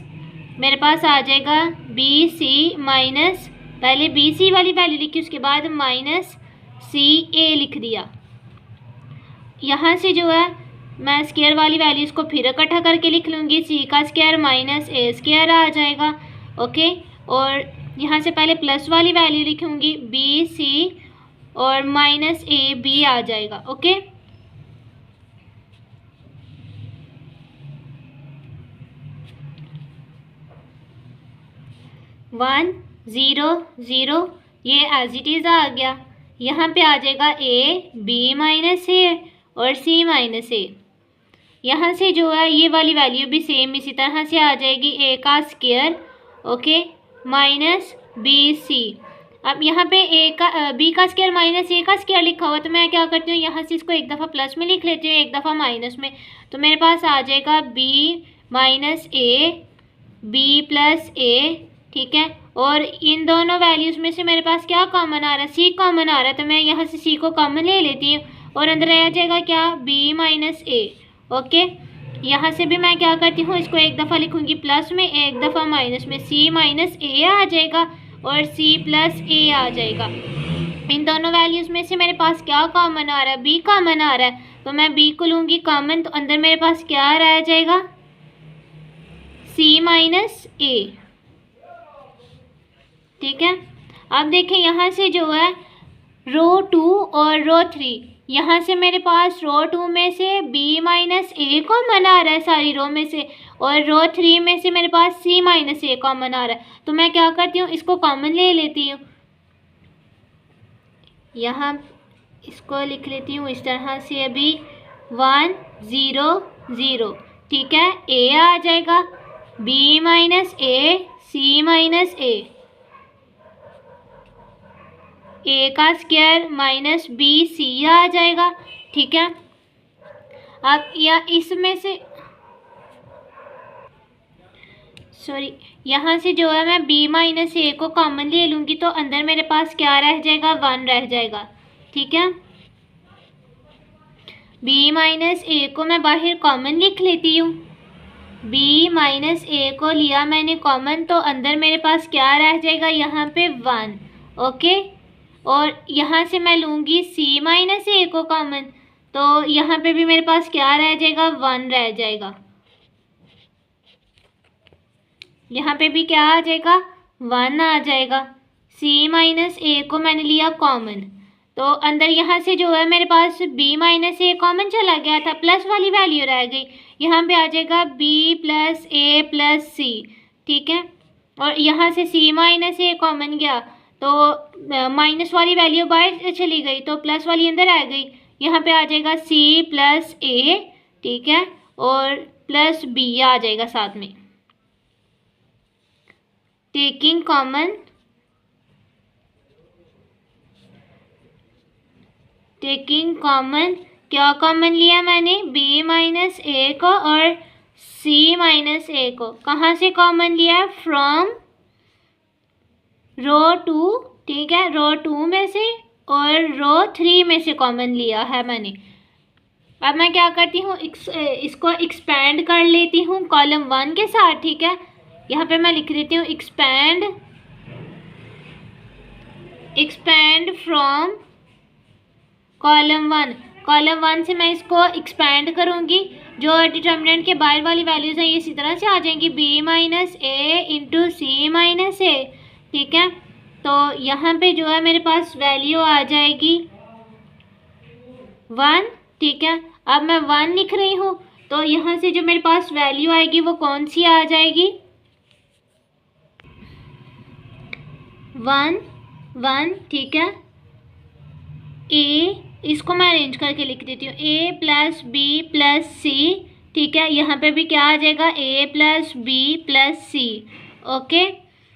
मेरे पास आ जाएगा बी सी माइनस, पहले बी सी वाली वैल्यू लिखी उसके बाद माइनस सी ए लिख दिया। यहाँ से जो है मैं स्क्वायर वाली वैल्यूज़ को फिर इकट्ठा करके लिख लूँगी, C का स्क्वायर माइनस ए स्क्वायर आ जाएगा, ओके। और यहाँ से पहले प्लस वाली वैल्यू लिखूँगी बी सी और माइनस ए बी आ जाएगा, ओके। वन ज़ीरो ज़ीरो ये एज इट इज़ आ गया। यहाँ पे आ जाएगा ए बी माइनस ए और C माइनस ए। यहाँ से जो है ये वाली वैल्यू भी सेम इसी तरह से आ जाएगी, ए का square, okay, minus b c. अब यहाँ पे ए का बी का स्क्वायर माइनस ए का स्क्वायर लिखा हुआ, तो मैं क्या करती हूँ यहाँ से इसको एक दफ़ा प्लस में लिख लेती हूँ, एक दफ़ा माइनस में। तो मेरे पास आ जाएगा बी माइनस ए, बी प्लस ए, ठीक है। और इन दोनों वैल्यूज़ में से मेरे पास क्या कॉमन आ रहा है, सी कॉमन आ रहा है, तो मैं यहाँ से सी को कॉमन ले लेती हूँ और अंदर रह जाएगा क्या, बी माइनस ए। ओके, यहाँ से भी मैं क्या करती हूँ, इसको एक दफ़ा लिखूँगी प्लस में, एक दफ़ा माइनस में, सी माइनस ए आ जाएगा और सी प्लस ए आ जाएगा। इन दोनों वैल्यूज़ में से मेरे पास क्या कॉमन आ रहा है, बी कॉमन आ रहा है, तो मैं बी को लूँगी कॉमन, तो अंदर मेरे पास क्या रह जाएगा, सी माइनस ए, ठीक है। अब देखें यहाँ से जो है रो 2 और रो 3, यहाँ से मेरे पास रो 2 में से बी माइनस ए कॉमन आ रहा है सारी रो में से, और रो 3 में से मेरे पास सी माइनस ए कॉमन आ रहा है। तो मैं क्या करती हूँ, इसको कॉमन ले लेती हूँ, यहाँ इसको लिख लेती हूँ इस तरह से, अभी 1 0 0, ठीक है। ए आ जाएगा, B minus A, C minus A का स्क्वायर माइनस बी सी आ जाएगा, ठीक है। अब या इसमें से यहाँ से जो है मैं b माइनस ए को कॉमन ले लूँगी, तो अंदर मेरे पास क्या रह जाएगा, 1 रह जाएगा, ठीक है। b माइनस ए को मैं बाहर कॉमन लिख लेती हूँ, b माइनस ए को लिया मैंने कॉमन, तो अंदर मेरे पास क्या रह जाएगा, यहाँ पे 1, ओके। और यहाँ से मैं लूँगी c माइनस ए को कॉमन, तो यहाँ पे भी मेरे पास क्या रह जाएगा, 1 रह जाएगा। यहाँ पे भी क्या आ जाएगा, 1 आ जाएगा। c माइनस ए को मैंने लिया कॉमन, तो अंदर यहाँ से जो है मेरे पास b माइनस ए कॉमन चला गया था, प्लस वाली वैल्यू रह गई, यहाँ पे आ जाएगा b प्लस ए प्लस सी, ठीक है। और यहाँ से c माइनस ए कॉमन गया, तो माइनस वाली वैल्यू बाहर चली गई, तो प्लस वाली अंदर आ गई, यहाँ पे आ जाएगा c प्लस ए, ठीक है, और प्लस b आ जाएगा साथ में। टेकिंग कॉमन क्या कॉमन लिया मैंने, b माइनस ए को और c माइनस ए को, कहाँ से कॉमन लिया, फ्रॉम रो 2, ठीक है, रो 2 में से और रो 3 में से कॉमन लिया है मैंने। अब मैं क्या करती हूँ, इसको एक्सपैंड कर लेती हूँ कॉलम 1 के साथ, ठीक है। यहाँ पे मैं लिख देती हूँ एक्सपैंड फ्रॉम कॉलम 1, कॉलम 1 से मैं इसको एक्सपैंड करूँगी, जो डिटर्मिनेंट के बाहर वाली वैल्यूज़ हैं ये इसी तरह से आ जाएंगी, b minus A into C minus A, ठीक है। तो यहाँ पे जो है मेरे पास वैल्यू आ जाएगी 1, ठीक है। अब मैं 1 लिख रही हूँ, तो यहाँ से जो मेरे पास वैल्यू आएगी वो कौन सी आ जाएगी, 1 1, ठीक है। ए, इसको मैं अरेंज करके लिख देती हूँ, a plus B plus c, ठीक है। यहाँ पे भी क्या आ जाएगा, a plus B plus c, okay.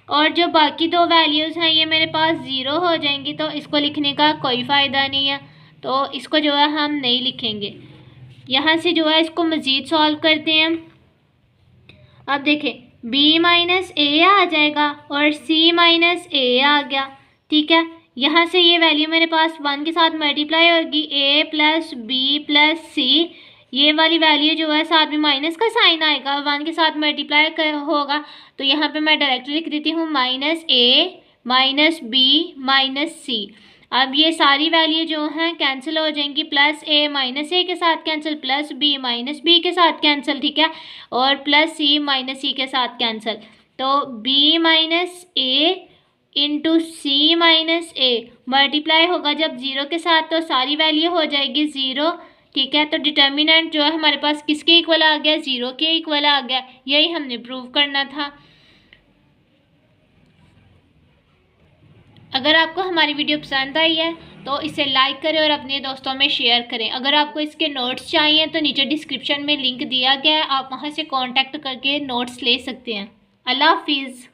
और जो बाकी दो वैल्यूज़ हैं ये मेरे पास 0 हो जाएंगी, तो इसको लिखने का कोई फ़ायदा नहीं है, तो इसको जो है हम नहीं लिखेंगे। यहाँ से जो है इसको मज़ीद सॉल्व करते हैं। अब देखें, b माइनस ए आ जाएगा और c माइनस ए आ गया, ठीक है। यहाँ से ये वैल्यू मेरे पास 1 के साथ मल्टीप्लाई होगी, a प्लस बी प्लस सी, ये वाली वैल्यू जो है साथ में माइनस का साइन आएगा, 1 के साथ मल्टीप्लाई होगा, तो यहाँ पे मैं डायरेक्टली लिख देती हूँ माइनस ए माइनस बी माइनस सी। अब ये सारी वैल्यू जो हैं कैंसिल हो जाएंगी, प्लस ए माइनस ए के साथ cancel, plus b minus b के साथ कैंसिल, ठीक है, और प्लस सी माइनस सी के साथ कैंसिल। तो b minus A into C minus A multiply होगा जब 0 के साथ, तो सारी वैल्यू हो जाएगी 0, ठीक है। तो डिटर्मिनेंट जो है हमारे पास किसके इक्वल आ गया, 0 के इक्वल आ गया, यही हमने प्रूव करना था। अगर आपको हमारी वीडियो पसंद आई है तो इसे लाइक करें और अपने दोस्तों में शेयर करें। अगर आपको इसके नोट्स चाहिए तो नीचे डिस्क्रिप्शन में लिंक दिया गया है, आप वहां से कांटेक्ट करके नोट्स ले सकते हैं। अल्लाह हाफिज़।